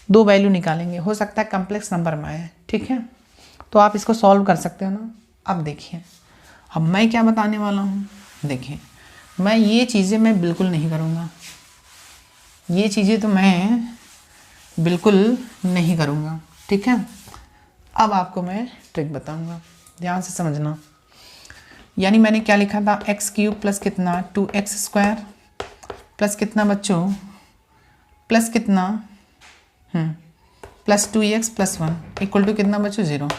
2 वैल्यू निकालेंगे, हो सकता है कम्प्लेक्स नंबर में आए। ठीक है, तो आप इसको सॉल्व कर सकते हो ना। अब देखिए अब मैं क्या बताने वाला हूँ, देखिए मैं ये चीज़ें मैं बिल्कुल नहीं करूँगा, ये चीज़ें तो मैं बिल्कुल नहीं करूँगा। ठीक है, अब आपको मैं ट्रिक बताऊँगा, ध्यान से समझना। यानी मैंने क्या लिखा था x³ प्लस कितना 2x स्क्वायर प्लस कितना बच्चों प्लस कितना plus 2x plus 1 equal to कितना बच्चों 0।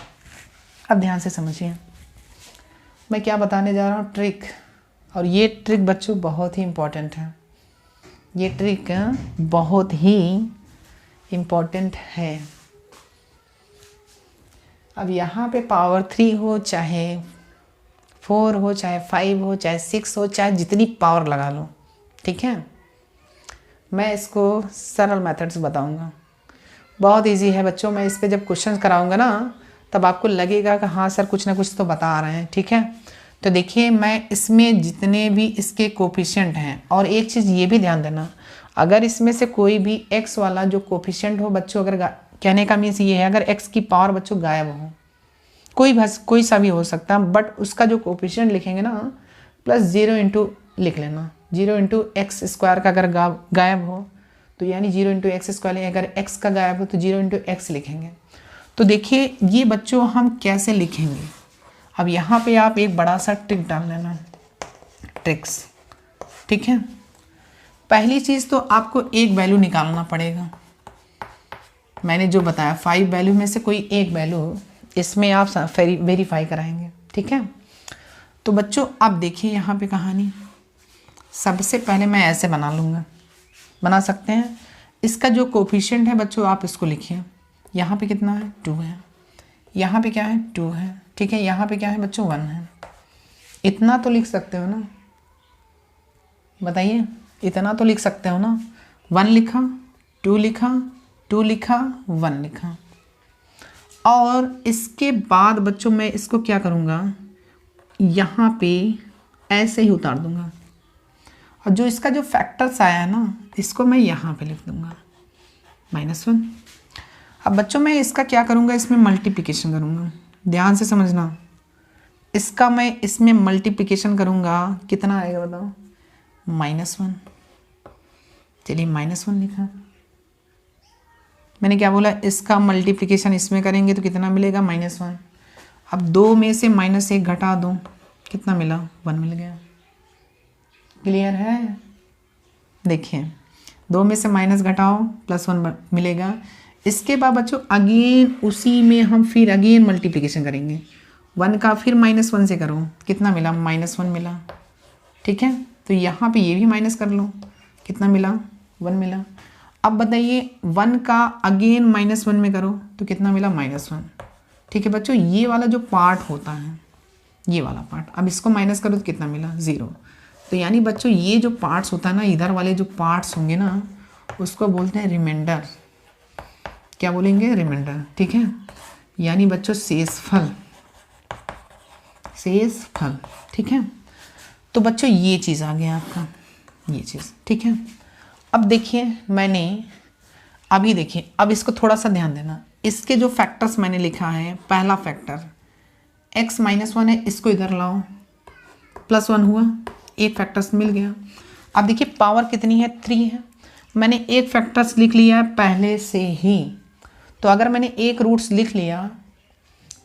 अब ध्यान से समझिए मैं क्या बताने जा रहा हूँ ट्रिक, और ये ट्रिक बच्चों बहुत ही इम्पोर्टेंट है, ये ट्रिक बहुत ही इम्पोर्टेंट है। अब यहाँ पे पावर 3 हो चाहे 4 हो चाहे 5 हो चाहे 6 हो चाहे जितनी पावर लगा लो। ठीक है, मैं इसको सरल मेथड्स बताऊंगा, बहुत इजी है बच्चों। मैं इस पे जब क्वेश्चन कराऊंगा ना तब आपको लगेगा कि हाँ सर कुछ ना कुछ तो बता रहे हैं। ठीक है, तो देखिए मैं इसमें जितने भी इसके कोफिशिएंट हैं, और एक चीज़ ये भी ध्यान देना, अगर इसमें से कोई भी x वाला जो कोफिशिएंट हो बच्चों, अगर कहने का मीन्स ये है अगर x की पावर बच्चों गायब हो, कोई सा भी हो सकता है, बट उसका जो कोफिशिएंट लिखेंगे ना +0 इंटू लिख लेना, 0 इंटू एक्स स्क्वायर का अगर गायब हो तो यानी 0 इंटू एक्स स्क्वायर, अगर x का गायब हो तो 0 इंटू एक्स लिखेंगे। तो देखिए ये बच्चों हम कैसे लिखेंगे। अब यहाँ पे आप एक बड़ा सा ट्रिक डाल लेना, ट्रिक्स। ठीक है, पहली चीज़ तो आपको एक वैल्यू निकालना पड़ेगा, मैंने जो बताया 5 वैल्यू में से कोई एक वैल्यू इसमें आप वेरीफाई कराएंगे। ठीक है, तो बच्चों आप देखिए यहाँ पे कहानी, सबसे पहले मैं ऐसे बना लूँगा, बना सकते हैं। इसका जो कोफिशिएंट है बच्चों आप इसको लिखिए, यहाँ पे कितना है 2 है, यहाँ पे क्या है 2 है। ठीक है, यहाँ पे क्या है बच्चों 1 है। इतना तो लिख सकते हो ना, बताइए इतना तो लिख सकते हो ना। 1 लिखा 2 लिखा 2 लिखा 1 लिखा, और इसके बाद बच्चों मैं इसको क्या करूँगा यहाँ पे ऐसे ही उतार दूँगा, और जो इसका जो फैक्टर्स आया है ना इसको मैं यहाँ पे लिख दूँगा -1। अब बच्चों मैं इसका क्या करूँगा, इसमें मल्टीप्लिकेशन करूँगा, ध्यान से समझना। इसका मैं इसमें मल्टीप्लिकेशन करूँगा, कितना आएगा बताओ -1। चलिए -1 लिखा, मैंने क्या बोला इसका मल्टीप्लिकेशन इसमें करेंगे तो कितना मिलेगा -1। अब 2 में से -1 घटा दो, कितना मिला 1 मिल गया। क्लियर है, देखिए 2 में से माइनस घटाओ +1 मिलेगा। इसके बाद बच्चों अगेन उसी में हम फिर अगेन मल्टीप्लिकेशन करेंगे, 1 का फिर -1 से करो, कितना मिला -1 मिला। ठीक है, तो यहाँ पे ये भी माइनस कर लो, कितना मिला 1 मिला। अब बताइए 1 का अगेन -1 में करो तो कितना मिला -1। ठीक है बच्चों, ये वाला जो पार्ट होता है ये वाला पार्ट, अब इसको माइनस करो तो कितना मिला 0। तो यानी बच्चों ये जो पार्ट्स होता है ना, इधर वाले जो पार्ट्स होंगे ना उसको बोलते हैं रिमाइंडर। क्या बोलेंगे, रिमाइंडर। ठीक है, यानी बच्चों शेषफल, शेषफल। ठीक है, तो बच्चों ये चीज़ आ गया आपका, ये चीज़। ठीक है, अब देखिए मैंने अभी देखिए, अब इसको थोड़ा सा ध्यान देना। इसके जो फैक्टर्स मैंने लिखा है, पहला फैक्टर x -1 है, इसको इधर लाओ, +1 हुआ, एक फैक्टर्स मिल गया। अब देखिए पावर कितनी है, 3 है। मैंने एक फैक्टर्स लिख लिया पहले से ही, तो अगर मैंने एक रूट्स लिख लिया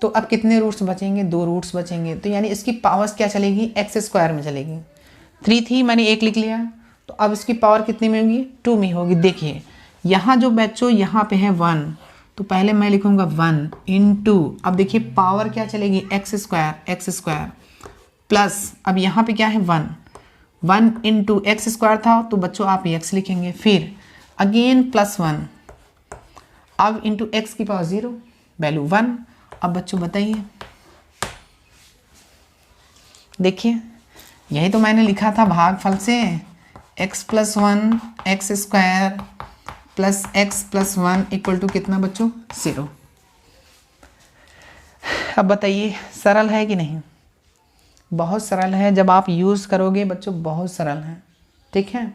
तो अब कितने रूट्स बचेंगे, 2 रूट्स बचेंगे। तो यानी इसकी पावर्स क्या चलेगी, x² में चलेगी। 3 थी, मैंने एक लिख लिया, तो अब इसकी पावर कितनी में होगी, 2 में होगी। देखिए यहाँ जो बच्चों यहाँ पे है 1, तो पहले मैं लिखूँगा 1 × अब देखिए पावर क्या चलेगी, x² प्लस, अब यहाँ पे क्या है 1 × x² था, तो बच्चों आप x लिखेंगे, फिर अगेन +1, अब इंटू x की पावर 0, वैल्यू 1। अब बच्चों बताइए, देखिए यही तो मैंने लिखा था भागफल से, x + 1 x² प्लस x + 1 = कितना बच्चों, 0। अब बताइए सरल है कि नहीं, बहुत सरल है। जब आप यूज़ करोगे बच्चों बहुत सरल है। ठीक है,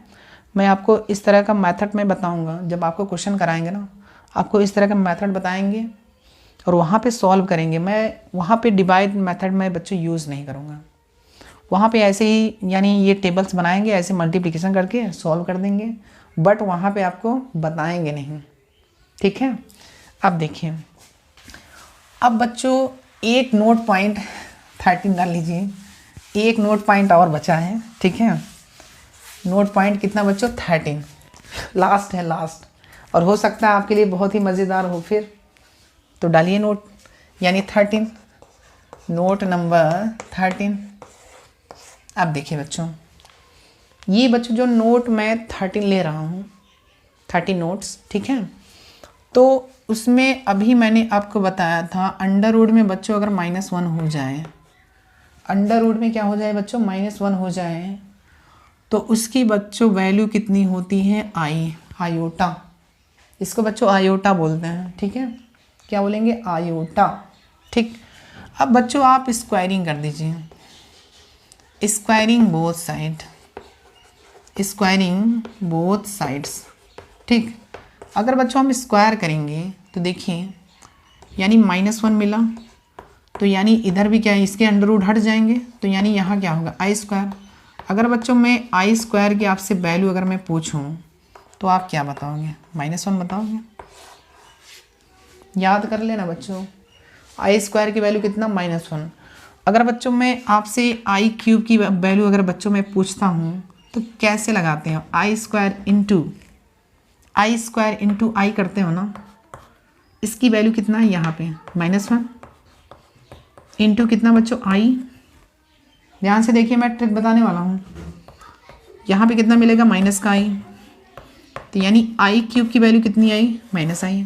मैं आपको इस तरह का मेथड में बताऊंगा, जब आपको क्वेश्चन कराएंगे ना, आपको इस तरह का मेथड बताएंगे और वहाँ पे सॉल्व करेंगे। मैं वहाँ पे डिवाइड मेथड में बच्चों यूज़ नहीं करूँगा, वहाँ पे ऐसे ही यानी ये टेबल्स बनाएंगे, ऐसे मल्टीप्लिकेशन करके सॉल्व कर देंगे, बट वहाँ पे आपको बताएंगे नहीं। ठीक है, अब देखिए, अब बच्चों एक नोट पॉइंट 13 डाल लीजिए, एक नोट पॉइंट और बचा है। ठीक है, नोट पॉइंट कितना बच्चों, 13, लास्ट है, लास्ट। और हो सकता है आपके लिए बहुत ही मज़ेदार हो, फिर तो डालिए नोट, यानी 13, नोट नंबर 13। अब देखिए बच्चों, ये बच्चों जो नोट मैं 13 ले रहा हूँ, 30 नोट्स। ठीक है, तो उसमें अभी मैंने आपको बताया था अंडर रूट में बच्चों अगर -1 हो जाए, अंडर रूट में क्या हो जाए बच्चों, -1 हो जाए, तो उसकी बच्चों वैल्यू कितनी होती है, आयोटा। इसको बच्चों आयोटा बोलते हैं। ठीक है, क्या बोलेंगे, आयोटा। ठीक, अब बच्चों आप स्क्वायरिंग कर दीजिए, squaring both side, squaring both sides. ठीक, अगर बच्चों हम स्क्वायर करेंगे तो देखिए, यानी -1 मिला, तो यानी इधर भी क्या है, इसके अंडर रूट हट जाएंगे, तो यानी यहाँ क्या होगा, I²। अगर बच्चों मैं I² की आपसे वैल्यू अगर मैं पूछूं तो आप क्या बताओगे, -1 बताओगे। याद कर लेना बच्चों, I² की वैल्यू कितना, -1। अगर बच्चों मैं आपसे I³ की वैल्यू अगर बच्चों मैं पूछता हूँ तो कैसे लगाते हैं, I² इंटू I करते हो ना, इसकी वैल्यू कितना है यहाँ पे, -1 इंटू कितना बच्चों, I। ध्यान से देखिए, मैं ट्रिक बताने वाला हूँ। यहाँ पे कितना मिलेगा, -I, तो यानी I³ की वैल्यू कितनी आई, -I।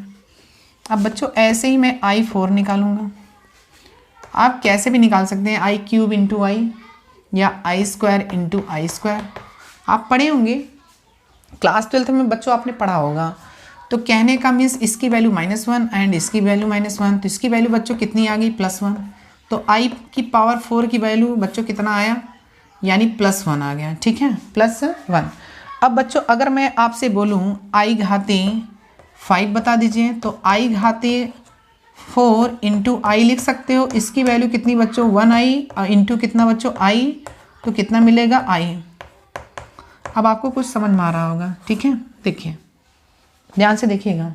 अब बच्चों ऐसे ही मैं I4 निकालूंगा, आप कैसे भी निकाल सकते हैं, I³ इंटू I या I² इंटू I²। आप पढ़े होंगे क्लास 12th में बच्चों, आपने पढ़ा होगा। तो कहने का मीन्स इसकी वैल्यू -1 एंड इसकी वैल्यू -1, तो इसकी वैल्यू बच्चों कितनी आ गई, +1। तो I की पावर 4 की वैल्यू बच्चों कितना आया, यानी +1 आ गया। ठीक है, +1। अब बच्चों अगर मैं आपसे बोलूँ I घाते 5 बता दीजिए, तो I घाते 4 इंटू I लिख सकते हो, इसकी वैल्यू कितनी बच्चों, 1I इंटू कितना बच्चों, I, तो कितना मिलेगा, I। अब आपको कुछ समझ में आ रहा होगा। ठीक है, देखिए ध्यान से देखिएगा,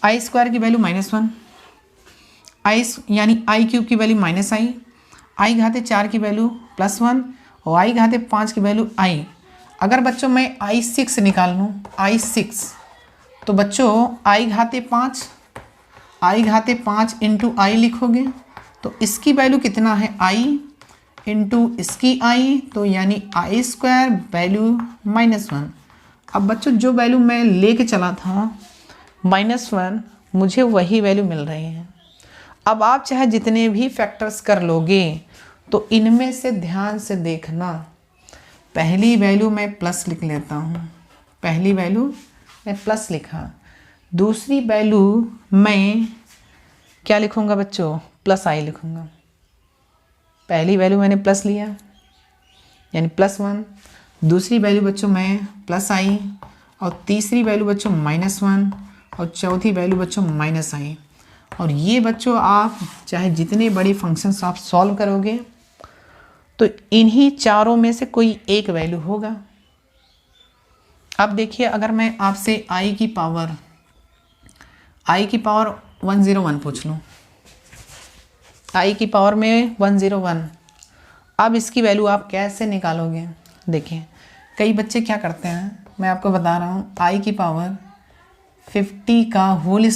I² की वैल्यू -1, I यानी I³ की वैल्यू -I, I घाते 4 की वैल्यू +1 और I घाते 5 की वैल्यू I। अगर बच्चों मैं I6 निकाल लूँ, I6, तो बच्चों I घाते 5 इंटू I लिखोगे, तो इसकी वैल्यू कितना है, I इंटू इसकी I, तो यानी I² वैल्यू -1। अब बच्चों जो वैल्यू मैं लेके चला था -1, मुझे वही वैल्यू मिल रही है। अब आप चाहे जितने भी फैक्टर्स कर लोगे, तो इनमें से ध्यान से देखना, पहली वैल्यू मैं प्लस लिख लेता हूँ, पहली वैल्यू मैं प्लस लिखा, दूसरी वैल्यू मैं क्या लिखूँगा बच्चों, प्लस आई लिखूँगा। पहली वैल्यू मैंने प्लस लिया यानी +1, दूसरी वैल्यू बच्चों मैं प्लस आई, और तीसरी वैल्यू बच्चों -1, और चौथी वैल्यू बच्चों -i। और ये बच्चों आप चाहे जितने बड़े फंक्शंस आप सॉल्व करोगे तो इन्हीं चारों में से कोई एक वैल्यू होगा। अब देखिए, अगर मैं आपसे i की पावर 101 पूछ लूँ, i की पावर में 101, अब इसकी वैल्यू आप कैसे निकालोगे? देखिए, कई बच्चे क्या करते हैं, मैं आपको बता रहा हूँ, i की पावर 50 का होल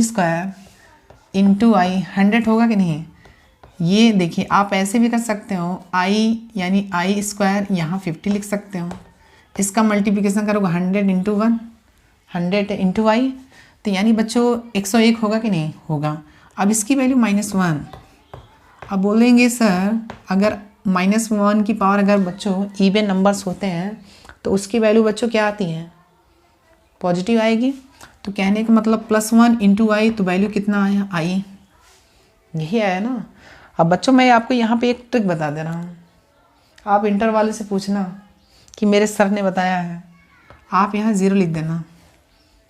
स्क्वायर इंटू आई 100 होगा कि नहीं? ये देखिए, आप ऐसे भी कर सकते हो, i यानी i स्क्वायर यहाँ 50 लिख सकते हो, इसका मल्टीप्लिकेशन करोगे 100 इंटू 1, 100 इंटू आई, तो यानी बच्चों 101 होगा कि नहीं? होगा। अब इसकी वैल्यू -1, अब बोलेंगे सर अगर -1 की पावर अगर बच्चों इवन नंबर्स होते हैं तो उसकी वैल्यू बच्चों क्या आती है? पॉजिटिव आएगी। तो कहने का मतलब +1 इंटू आई, तो वैल्यू कितना आया? आई, यही आया ना। अब बच्चों मैं आपको यहाँ पे एक ट्रिक बता दे रहा हूँ, आप इंटर वाले से पूछना कि मेरे सर ने बताया है, आप यहाँ 0 लिख देना।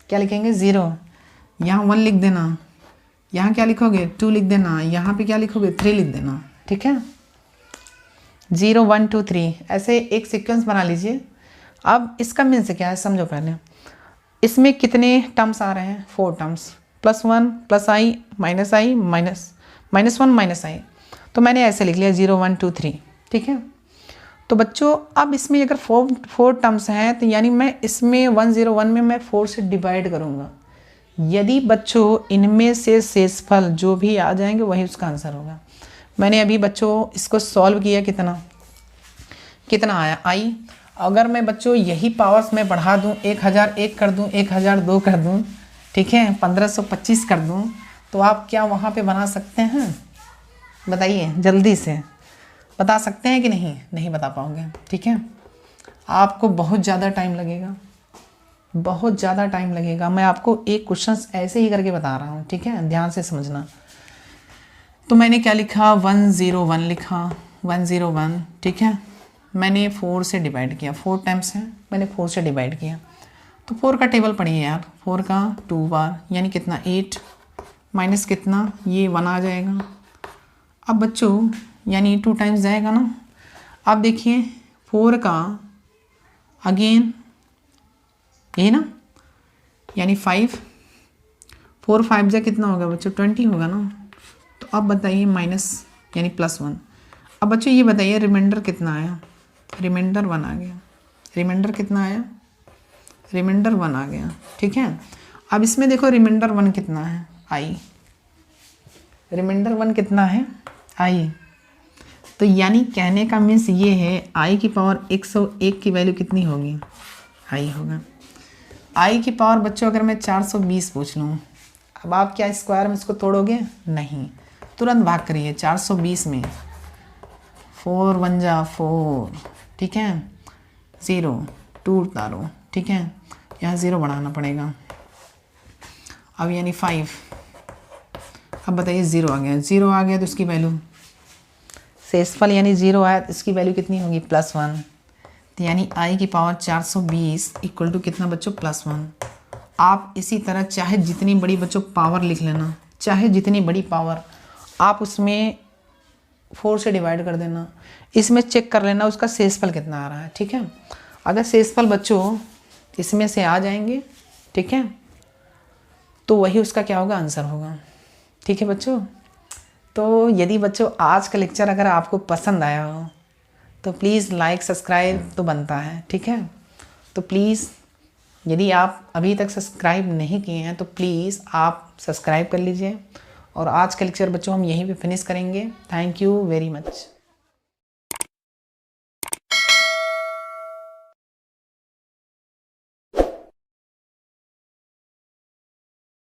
क्या लिखेंगे? 0। यहाँ 1 लिख देना, यहाँ क्या लिखोगे? 2 लिख देना, यहाँ पे क्या लिखोगे? 3 लिख देना। ठीक है, 0 1 2 3 ऐसे एक सीक्वेंस बना लीजिए। अब इसका मीन्स क्या है समझो पहले, इसमें कितने टर्म्स आ रहे हैं? 4 टर्म्स, +1 +i -i -1 -i, तो मैंने ऐसे लिख लिया 0 1 2 3। ठीक है, तो बच्चों अब इसमें अगर 4 टर्म्स हैं तो यानी मैं इसमें 101 में मैं 4 से डिवाइड करूँगा। यदि बच्चों इनमें से शेषफल जो भी आ जाएंगे वही उसका आंसर होगा। मैंने अभी बच्चों इसको सॉल्व किया, कितना आया? आई। अगर मैं बच्चों यही पावर्स में बढ़ा दूं, 1001 कर दूं, 1002 कर दूं, ठीक है, 1525 कर दूं, तो आप क्या वहाँ पे बना सकते हैं? बताइए, जल्दी से बता सकते हैं कि नहीं? नहीं बता पाओगे। ठीक है, आपको बहुत ज़्यादा टाइम लगेगा, बहुत ज़्यादा टाइम लगेगा। मैं आपको एक क्वेश्चन ऐसे ही करके बता रहा हूँ, ठीक है, ध्यान से समझना। तो मैंने क्या लिखा? 101 लिखा, 101। ठीक है, मैंने 4 से डिवाइड किया, 4 टाइम्स है, मैंने 4 से डिवाइड किया, तो 4 का टेबल पढ़िए यार, 4 का 2 बार यानी कितना? 8 माइनस कितना? ये 1 आ जाएगा। अब बच्चों यानी 2 टाइम्स जाएगा ना। अब देखिए 4 का अगेन यही ना, यानी 5, 4 5 जा कितना होगा बच्चों? 20 होगा ना। तो अब बताइए माइनस यानी +1। अब बच्चों ये बताइए रिमाइंडर कितना आया? रिमाइंडर 1 आ गया। रिमाइंडर कितना आया? रिमाइंडर 1 आ गया। ठीक है, अब इसमें देखो रिमाइंडर 1 कितना है? आई। रिमाइंडर 1 कितना है? आई। तो यानी कहने का मीन्स ये है आई की पावर 101 की वैल्यू कितनी होगी? आई होगा। आई की पावर बच्चों अगर मैं 420 पूछ लूँ, अब आप क्या स्क्वायर में इसको तोड़ोगे? नहीं, तुरंत भाग करिए 420 में, 4 1 जा 4, ठीक है, 0 2 उतारो, ठीक है, यहाँ 0 बढ़ाना पड़ेगा। अब यानी 5, अब बताइए 0 आ गया, 0 आ गया तो इसकी वैल्यू शेषफल यानी 0 आया तो इसकी वैल्यू कितनी होगी? +1। तो यानी आई की पावर 420 इक्वल टू कितना बच्चों? +1। आप इसी तरह चाहे जितनी बड़ी बच्चों पावर लिख लेना, चाहे जितनी बड़ी पावर, आप उसमें 4 से डिवाइड कर देना, इसमें चेक कर लेना उसका शेषफल कितना आ रहा है। ठीक है, अगर शेषफल बच्चों इसमें से आ जाएंगे, ठीक है, तो वही उसका क्या होगा? आंसर होगा। ठीक है बच्चों, तो यदि बच्चों आज का लेक्चर अगर आपको पसंद आया हो तो प्लीज़ लाइक सब्सक्राइब तो बनता है। ठीक है, तो प्लीज़ यदि आप अभी तक सब्सक्राइब नहीं किए हैं तो प्लीज़ आप सब्सक्राइब कर लीजिए। और आज का लेक्चर बच्चों हम यहीं पे फिनिश करेंगे। Thank you very much.